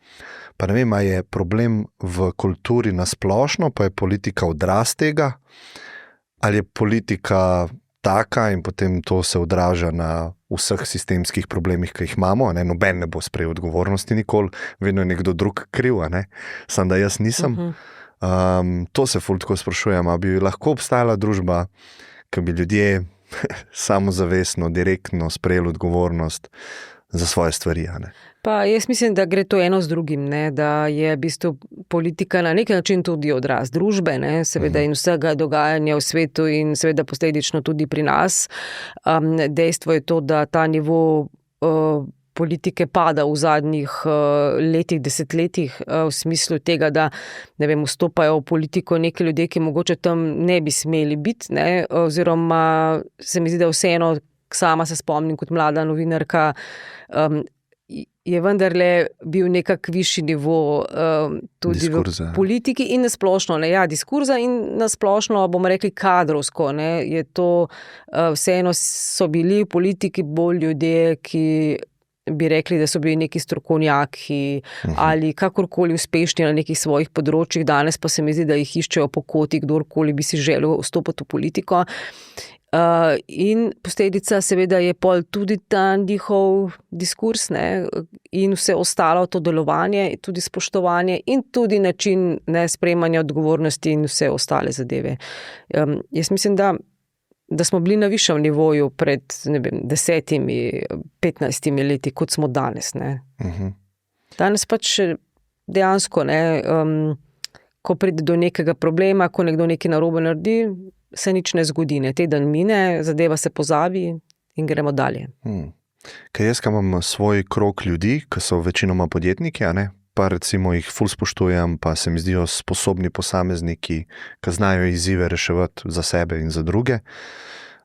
pa ne vem, a je problem v kulturi nasplošno, pa je politika odraz tega, ali je politika taka in potem to se odraža na vseh sistemskih problemih, ki jih imamo, ne? Noben ne bo sprejel odgovornosti nikoli, vedno je nekdo drug kriv, ne? Sam da jaz nisem. To se ful tako sprašujem, a bi lahko obstajala družba, ki bi ljudje samozavestno, direktno sprejeli odgovornost za svoje stvari, ne? Pa jaz mislim, da gre to eno z drugim, ne? Da je v bistvu politika na nek način tudi odraz družbe, ne? Seveda in vsega dogajanja v svetu in seveda posledično tudi pri nas. Dejstvo je to, da ta nivo politike pada v zadnjih letih, desetletjih, v smislu tega, da ne vem, vstopajo v politiko neki ljudje, ki mogoče tam ne bi smeli biti, ne? Oziroma se mi zdi, da vseeno, sama se spomnim kot mlada novinarka, je vendarle bil nekak višji nivo tudi Diskurza. v politiki in nasplošno, diskurza in nasplošno, bomo rekli, kadrovsko, ne, je to, vseeno so bili v politiki bolj ljudje, ki bi rekli, da so bili neki strokovnjaki ali kakorkoli uspešni na nekih svojih področjih, danes pa se mi zdi, da jih iščejo po koti, kdorkoli bi si želel vstopiti v politiko. In posledica seveda je pol tudi ta njihov diskurs, ne, in vse ostalo, to delovanje, tudi spoštovanje in tudi način, ne, sprejemanja odgovornosti in vse ostale zadeve. Jaz mislim, da smo bili na višjem nivoju pred, 10-15 leti, kot smo danes, ne. Danes pač dejansko, ne, ko pride do nekega problema, ko nekdo nekaj narobe naredi, se nič ne zgodi, ne. Teden mine, zadeva se pozabi in gremo dalje. Ker jaz imam svoj krog ljudi, ki so večinoma podjetniki, a ne, pa recimo jih ful spoštujem, pa se mi zdijo sposobni posamezniki, ki znajo izzive reševati za sebe in za druge,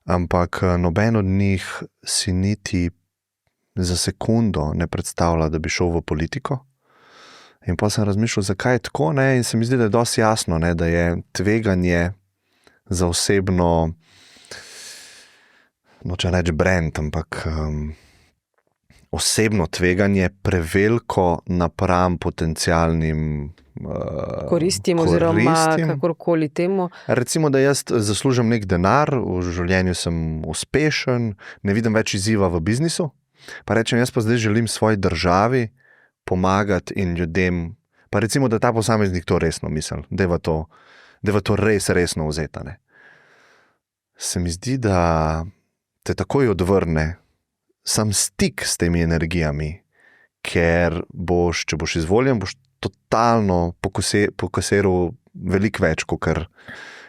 ampak noben od njih si niti za sekundo ne predstavlja, da bi šel v politiko. In pa sem razmišljal, zakaj je tako, ne, in se mi zdi, da je dosti jasno, ne, da je tveganje za osebno, nočem reči brand, ampak osebno tveganje preveliko napram potencialnim koristim oziroma kakorkoli temu. Recimo, da jaz zaslužim nek denar, v življenju sem uspešen, ne vidim več izziva v biznisu, pa rečem, jaz pa zdaj želim svoji državi pomagati in ljudem, pa recimo, da ta posameznik to resno misli, da je to res resno vzeta, ne. Se mi zdi, da te takoj odvrne sam stik s temi energijami, ker boš, če boš izvoljen, boš totalno pokasiral veliko več, kot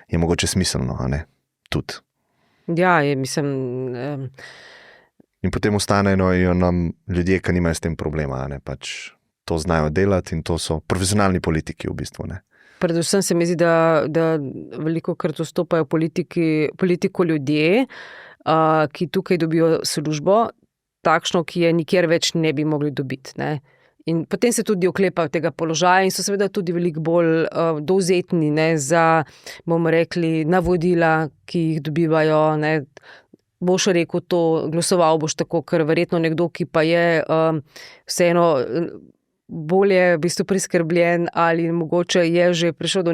je mogoče smiselno, a ne, tudi. Ja, mislim... In potem ostanejo nam ljudje, ki nimajo s tem problema, a ne, pač to znajo delati in to so profesionalni politiki v bistvu, ne. Predvsem se mi zdi, da veliko krat vstopajo politiko ljudje, ki tukaj dobijo službo, takšno, ki je nikjer več ne bi mogli dobiti, ne. In potem se tudi oklepajo tega položaja in so seveda tudi veliko bolj dovzetni, ne, za, bomo rekli, navodila, ki jih dobivajo, ne. Boš rekel to, glasoval boš tako, ker verjetno nekdo, ki pa je vseeno bolje v bistvu priskrbljen ali mogoče je že prišel do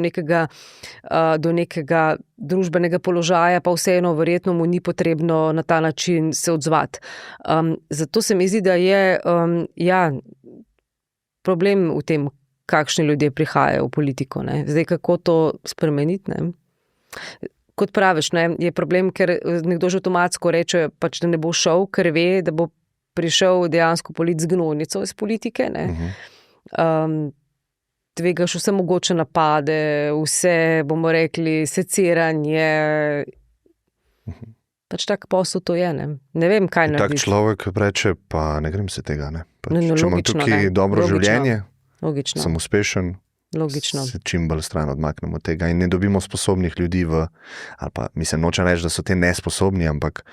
nekega družbenega položaja, pa vseeno verjetno mu ni potrebno na ta način se odzvati. Zato se mi zdi, da je problem v tem, kakšni ljudje prihajajo v politiko, ne. Zdaj, kako to spremeniti, ne. Kot praviš, ne, je problem, ker nekdo že avtomatsko reče, pač, da ne bo šel, ker ve, da bo prišel dejansko polit z gnojnico iz politike, ne. Tvegaš vse mogoče napade, vse, bomo rekli, seciranje. Pač tak posel to je, ne. Ne vem, kaj narediti. Tak človek reče, pa ne grem se tega, ne. Pač, če imam tukaj dobro življenje, sem uspešen, logično. Se čim bolj stran odmaknemo od tega in ne dobimo sposobnih ljudi ali pa, mislim, nočem reči, da so te nesposobni, ampak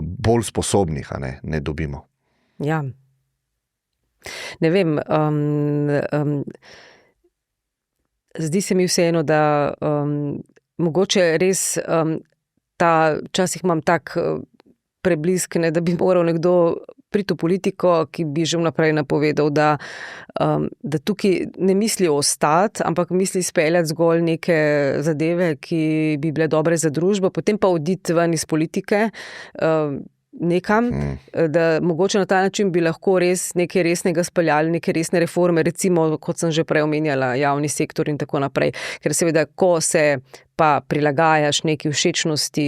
bolj sposobnih, a ne dobimo. Ja. Ne vem, zdi se mi vseeno, da mogoče res včasih imam tak preblisk, ne, da bi moral nekdo priti v politiko, ki bi že vnaprej napovedal, da tukaj ne misli ostati, ampak misli speljati zgolj neke zadeve, ki bi bile dobre za družbo, potem pa oditi ven iz politike nekam, da mogoče na ta način bi lahko res nekaj resnega speljali, neke resne reforme, recimo, kot sem že prej omenjala, javni sektor in tako naprej. Ker seveda, ko se pa prilagajaš neki všečnosti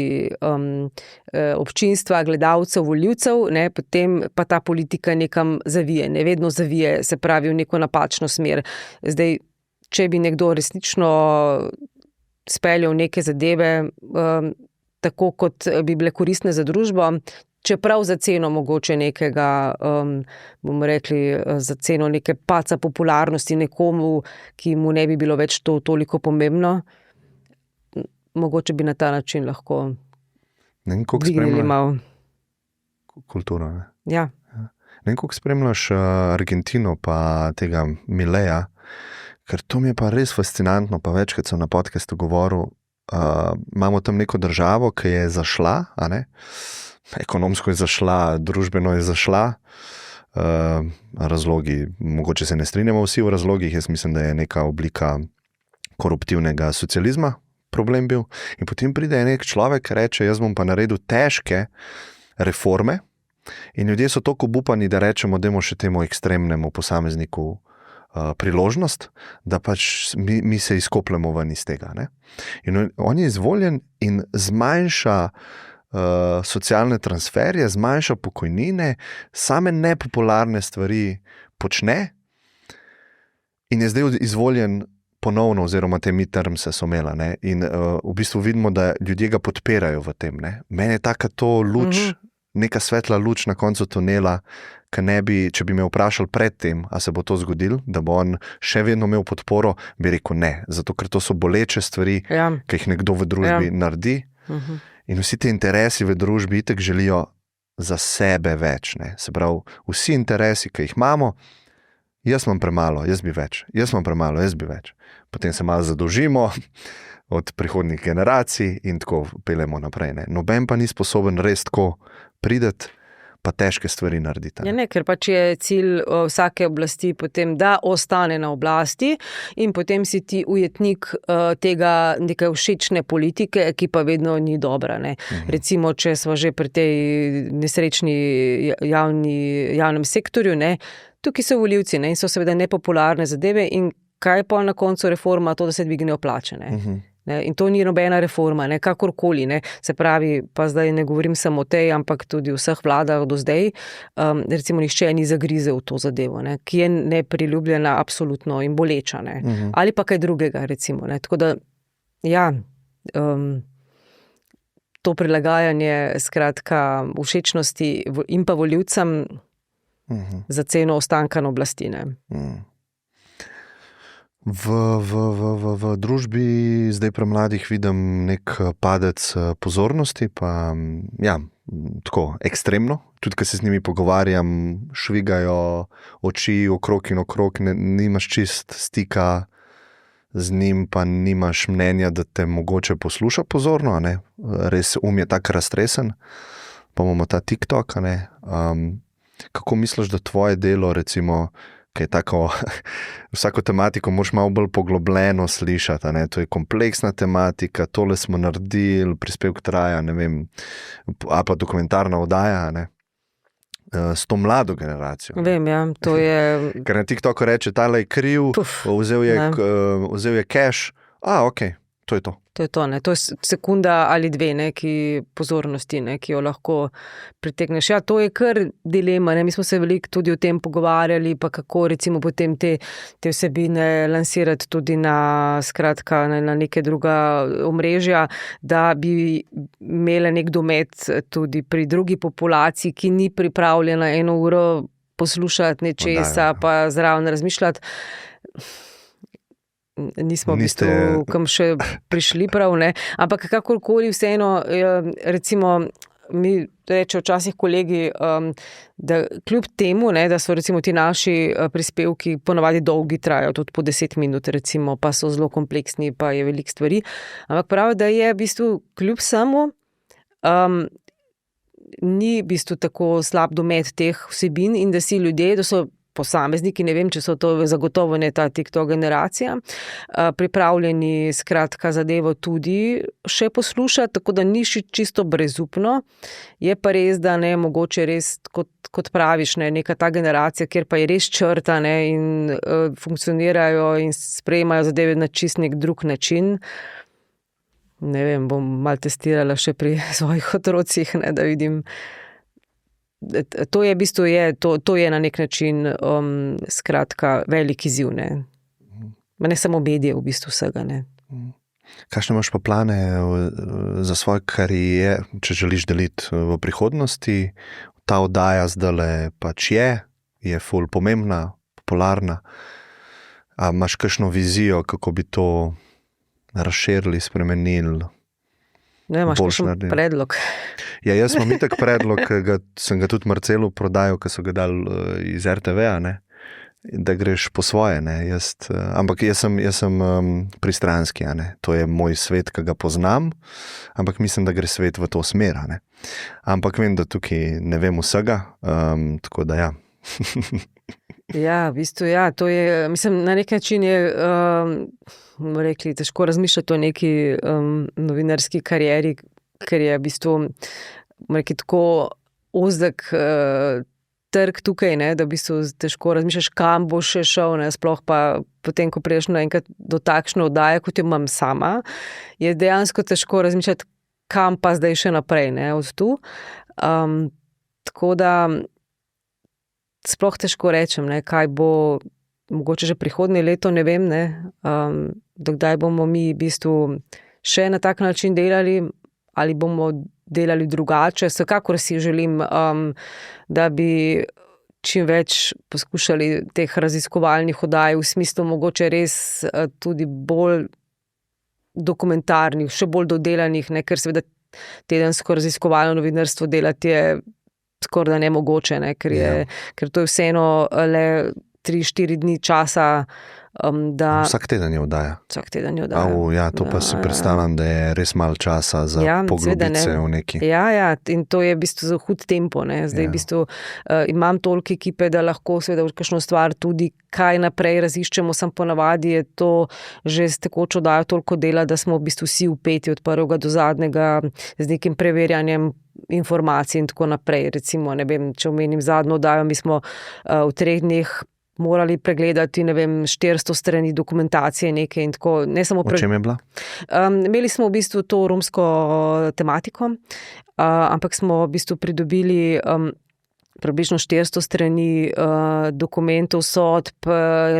občinstva, gledalcev, volivcev, ne, potem pa ta politika nekam zavije, ne vedno zavije, se pravi v neko napačno smer. Zdaj, če bi nekdo resnično speljal neke zadeve, tako kot bi bile koristne za družbo, čeprav za ceno mogoče nekega, bomo rekli, za ceno neke paca popularnosti nekomu, ki mu ne bi bilo več to toliko pomembno, mogoče bi na ta način lahko dvignili malo kulturo, ne? Ja. Ne vem, koliko spremljaš Argentino pa tega Mileja, ker to mi je pa res fascinantno, pa večkrat sem na podcastu govoril, imamo tam neko državo, ki je zašla, a ne? Ekonomsko je zašla, družbeno je zašla, razlogi, mogoče se ne strinjamo vsi v razlogih, jaz mislim, da je neka oblika koruptivnega socializma problem bil, in potem pride nek človek, reče, jaz bom pa naredil težke reforme, in ljudje so toliko obupani, da rečemo, dajmo še temu ekstremnemu posamezniku priložnost, da pač mi se izkopljemo ven iz tega. Ne? In on je izvoljen in zmanjša socialne transferje, zmanjša pokojnine, same nepopularne stvari počne in je zdaj izvoljen ponovno, oziroma te midtermse so imela. Ne? In v bistvu vidimo, da ljudje ga podpirajo v tem. Ne? Meni je taka to luč, neka svetla luč na koncu tunela, ki ne bi, če bi me vprašali pred tem, a se bo to zgodilo, da bo on še vedno imel podporo, bi rekel ne, zato ker to so boleče stvari, ki jih nekdo v družbi naredi. In vsi ti interesi v družbi itak želijo za sebe več. Ne? Se pravi, vsi interesi, ki jih imamo, jaz imam premalo, jaz bi več, jaz imam premalo, jaz bi več. Potem se malo zadolžimo od prihodnjih generacij in tako peljemo naprej. Ne? Noben pa ni sposoben res tako prideti, pa težke stvari narediti. Ja, ne, ker pač je cilj vsake oblasti potem, da ostane na oblasti in potem si ti ujetnik tega neke všečne politike, ki pa vedno ni dobra. Ne. Recimo, če smo že pri tej nesrečni javnem sektorju, ne, tukaj so volivci, ne, in so seveda nepopularne zadeve in kaj je pa na koncu reforma, to, da se dvignejo plače. Ne. Ne, in to ni nobena reforma, ne, kakorkoli. Ne. Se pravi, pa zdaj ne govorim samo o tej, ampak tudi v vseh vladah do zdaj, recimo nihče ni zagrizel v to zadevo, ne, ki je nepriljubljena absolutno in boleča. Ne. Ali pa kaj drugega, recimo. Ne. Tako da, ja, to prilagajanje skratka všečnosti in pa volivcem za ceno ostanka na oblasti. Ne. V družbi zdaj pri mladih vidim nek padec pozornosti, pa ja, tako ekstremno. Tudi, ko se z njimi pogovarjam, švigajo oči okrog in okrog, nimaš čist stika z njim, pa nimaš mnenja, da te mogoče posluša pozorno, ne? Res je tak raztresen, pa imamo ta TikTok, ne? Kako misliš, da tvoje delo, recimo, ki je tako, vsako tematiko moraš malo bolj poglobljeno slišati, ne? To je kompleksna tematika, tole smo naredili, prispevek traja, ne vem, a pa dokumentarna oddaja, ne? S to mlado generacijo. Vem, ja, to je... Ker na TikToku reče, tale je kriv, vzel je cash, okej, to je to. To je to, ne. To je sekunda ali dve, ne, pozornosti, ne, ki jo lahko pritegneš. Ja, to je kar dilema, ne. Mi smo se veliko tudi o tem pogovarjali, pa kako recimo potem te vsebine lansirati tudi skratka, na neke druga omrežja, da bi imele nek domet tudi pri drugi populaciji, ki ni pripravljena 1 uro poslušati nečesa, pa zraven razmišljati. Nismo v bistvu kam še prišli prav, ne. Ampak kakorkoli vseeno, recimo, mi rečejo včasih kolegi, da kljub temu, ne, da so recimo ti naši prispevki ponavadi dolgi, trajajo tudi po 10 minut, recimo, pa so zelo kompleksni, pa je veliko stvari. Ampak prav, da je v bistvu kljub samo, ni v bistvu tako slab domet teh vsebin in da si ljudje, da so posamezniki, ne vem, če so to zagotovo ne ta TikTok generacija, pripravljeni skratka zadevo tudi še poslušati, tako da ni čisto brezupno. Je pa res, da ne, mogoče res, kot praviš, ne, neka ta generacija, kjer pa je res črta, ne, in funkcionirajo in sprejemajo zadeve na čist nek drug način. Ne vem, bom malo testirala še pri svojih otrocih, ne, da vidim. To je v bistvu, to je na nek način skratka velik izziv, ne. Ne samo medije, v bistvu vsega, ne. Kakšne imaš pa plane za svojo kariero, če želiš deliti v prihodnosti? Ta oddaja zdajle pač je ful pomembna, popularna. A imaš kakšno vizijo, kako bi to razširili, spremenili? Ne, imaš kakšen predlog? Ja, jaz imam itak predlog, sem ga tudi Marcelu prodajal, ko so ga dali iz RTV-a, ne? Da greš po svoje. Ne? Ampak jaz sem pristranski, ne? To je moj svet, ki ga poznam, ampak mislim, da gre svet v to smer. Ne? Ampak vem, da tukaj ne vem vsega, tako da ja. Ja, v bistvu, ja, to je, mislim, na nek način je, rekli, težko razmišljati o neki novinarski karieri, ker je v bistvu, rekli, tako ozek trg tukaj, ne, da v bistvu težko razmišljaš, kam boš še šel, ne, sploh pa potem, ko priješ enkrat do takšne oddaje, kot jo imam sama, je dejansko težko razmišljati, kam pa zdaj še naprej, ne, od tu. Tako da sploh težko rečem, ne, kaj bo mogoče že prihodnje leto, ne vem, ne, dokdaj bomo mi v bistvu še na tak način delali, ali bomo delali drugače. Vsekakor si želim, da bi čim več poskušali teh raziskovalnih oddaj, v smislu mogoče res tudi bolj dokumentarnih, še bolj dodelanih, ne, ker seveda tedensko raziskovalno novinarstvo delati je skoraj da nemogoče, ne, ker to je vseeno le 3-4 dni časa, da... Vsak teden je oddaja. Vsak teden je oddaja. Ja, to pa si predstavljam, da je res malo časa za poglobiti se v neki. Ja, in to je v bistvu za hud tempo, ne. Zdaj v bistvu imam toliko ekipe, da lahko seveda v kakšno stvar tudi kaj naprej raziščemo, sam ponavadi je to že s tekočo oddajo toliko dela, da smo v bistvu vsi vpeti od prvega do zadnjega z nekim preverjanjem informacij in tako naprej. Recimo, ne vem, če omenim zadnjo oddajo, mi smo v 3 dneh morali pregledati, ne vem, 400 strani dokumentacije nekaj in tako. Ne samo O čem je bila? Imeli smo v bistvu to romsko tematiko, ampak smo v bistvu pridobili približno 400 strani dokumentov, sodb,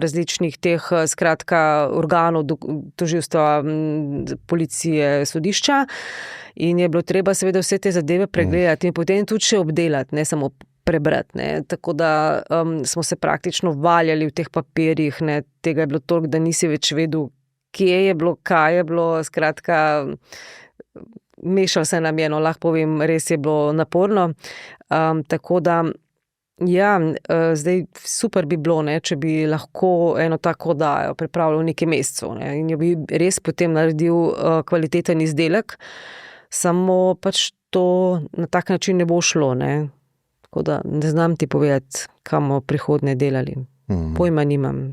različnih teh, skratka, organov, tožilstva, policije, sodišča, in je bilo treba seveda vse te zadeve pregledati in potem tudi še obdelati, ne samo prebrati, ne. Tako da smo se praktično valjali v teh papirjih, ne. Tega je bilo toliko, da nisi več vedel, kje je bilo, kaj je bilo, skratka, mešalo se nam je, no, lahko povem, res je bilo naporno. Tako da, ja, zdaj super bi bilo, ne, če bi lahko eno tako oddajo pripravljal v nekaj mesecev, ne, in jo bi res potem naredil kvaliteten izdelek, samo pač to na tak način ne bo šlo, ne. Tako da ne znam ti povedati, kam bomo prihodnje delali. Pojma nimam.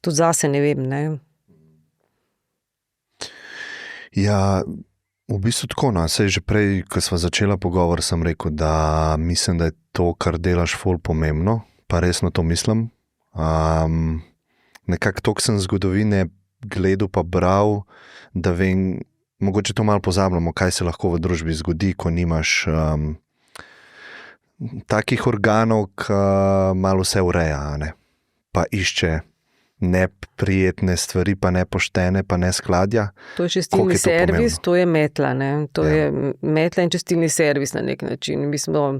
Tudi zase ne vem, ne. Ja, v bistvu tako, no, saj že prej, ko sva začela pogovor, sem rekel, da mislim, da je to, kar delaš, ful pomembno, pa resno to mislim. Nekako toliko sem zgodovine gledal pa bral, da vem, mogoče to malo pozabljamo, kaj se lahko v družbi zgodi, ko nimaš takih organov, ki malo vse ureja, ne? Pa išče neprijetne stvari, pa nepoštene, pa neskladja. To je čistilni servis, to je metla, ne? To je metla in čistilni servis na nek način. Mi smo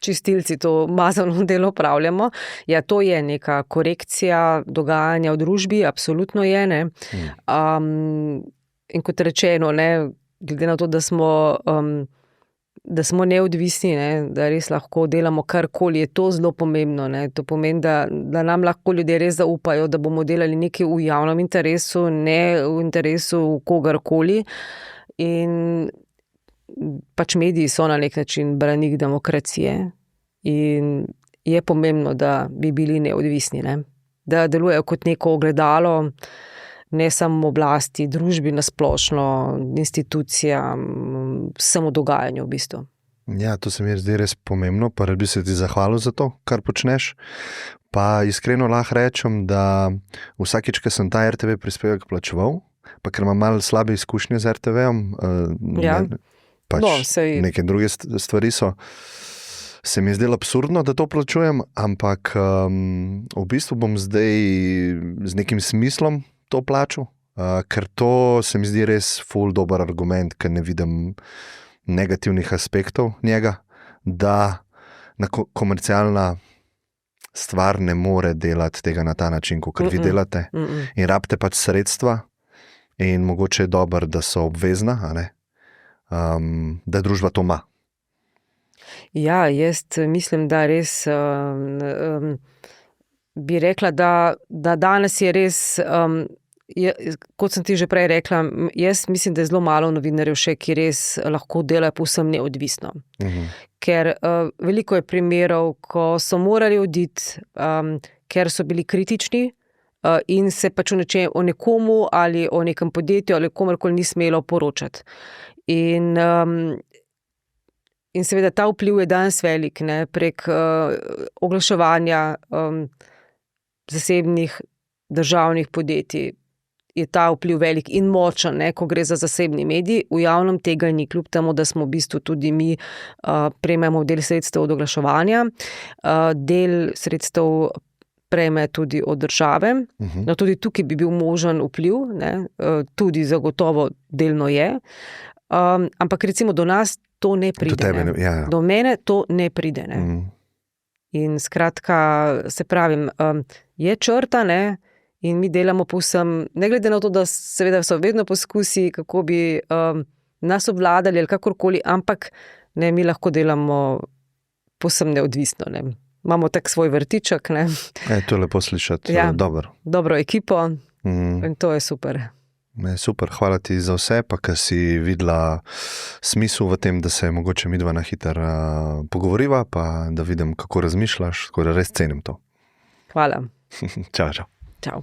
čistilci, to mazano delo opravljamo. Ja, to je neka korekcija dogajanja v družbi, absolutno je, ne. In kot rečeno, ne, glede na to, da smo neodvisni, ne, da res lahko delamo karkoli, je to zelo pomembno, ne. To pomeni, da nam lahko ljudje res zaupajo, da bomo delali nekaj v javnem interesu, ne v interesu kogarkoli. In pač mediji so na nek način branik demokracije in je pomembno, da bi bili neodvisni, ne. Da delujejo kot neko ogledalo, ne samo oblasti, družbi nasplošno, institucijam, samo dogajanju v bistvu. Ja, to se mi zdi res pomembno, pa rad bi se ti zahvalil za to, kar počneš. Pa iskreno lahko rečem, da vsakič, ko sem ta RTV prispevek plačeval, pa ker imam malo slabe izkušnje z RTV-om, neke druge stvari so, se mi je zdelo absurdno, da to plačujem, ampak v bistvu bom zdaj z nekim smislom to plačal, ker to se mi zdi res ful dober argument, ker ne vidim negativnih aspektov njega, da komercialna stvar ne more delati tega na ta način, kot vi delate. In rabite pač sredstva in mogoče je dobro, da so obvezna, a ne? da družba to ima. Ja, jaz mislim, da res bi rekla, da danes je res, kot sem ti že prej rekla, jaz mislim, da je zelo malo novinarjev še, ki res lahko delajo povsem neodvisno. Ker veliko je primerov, ko so morali oditi, ker so bili kritični in se pač o nekomu ali o nekem podjetju ali komerkoli ni smelo poročati. In seveda ta vpliv je danes velik, ne, prek oglaševanja zasebnih državnih podjetij je ta vpliv velik in močen, ne, ko gre za zasebni medij. V javnem tega ni, kljub temu, da smo v bistvu tudi mi prejmemo del sredstev od oglaševanja, del sredstev prejme tudi od države. No, tudi tukaj bi bil možen vpliv, ne, tudi zagotovo delno je. Ampak recimo do nas to ne pride. Do tebe, ja. Do mene to ne pride. Ne. In skratka, se pravim, je črta, ne, in mi delamo povsem, ne glede na to, da seveda so vedno poskusi, kako bi nas obvladali ali kakorkoli, ampak ne, mi lahko delamo povsem neodvisno. Ne. Imamo tak svoj vrtiček. Ne. To je lepo slišati. Ja, dobro ekipo in to je super. Super, hvala ti za vse, pa ker si videla smisel v tem, da se mogoče midva na hitro pogovoriva, pa da vidim, kako razmišljaš, tako da res cenim to. Hvala. Čau. Čau.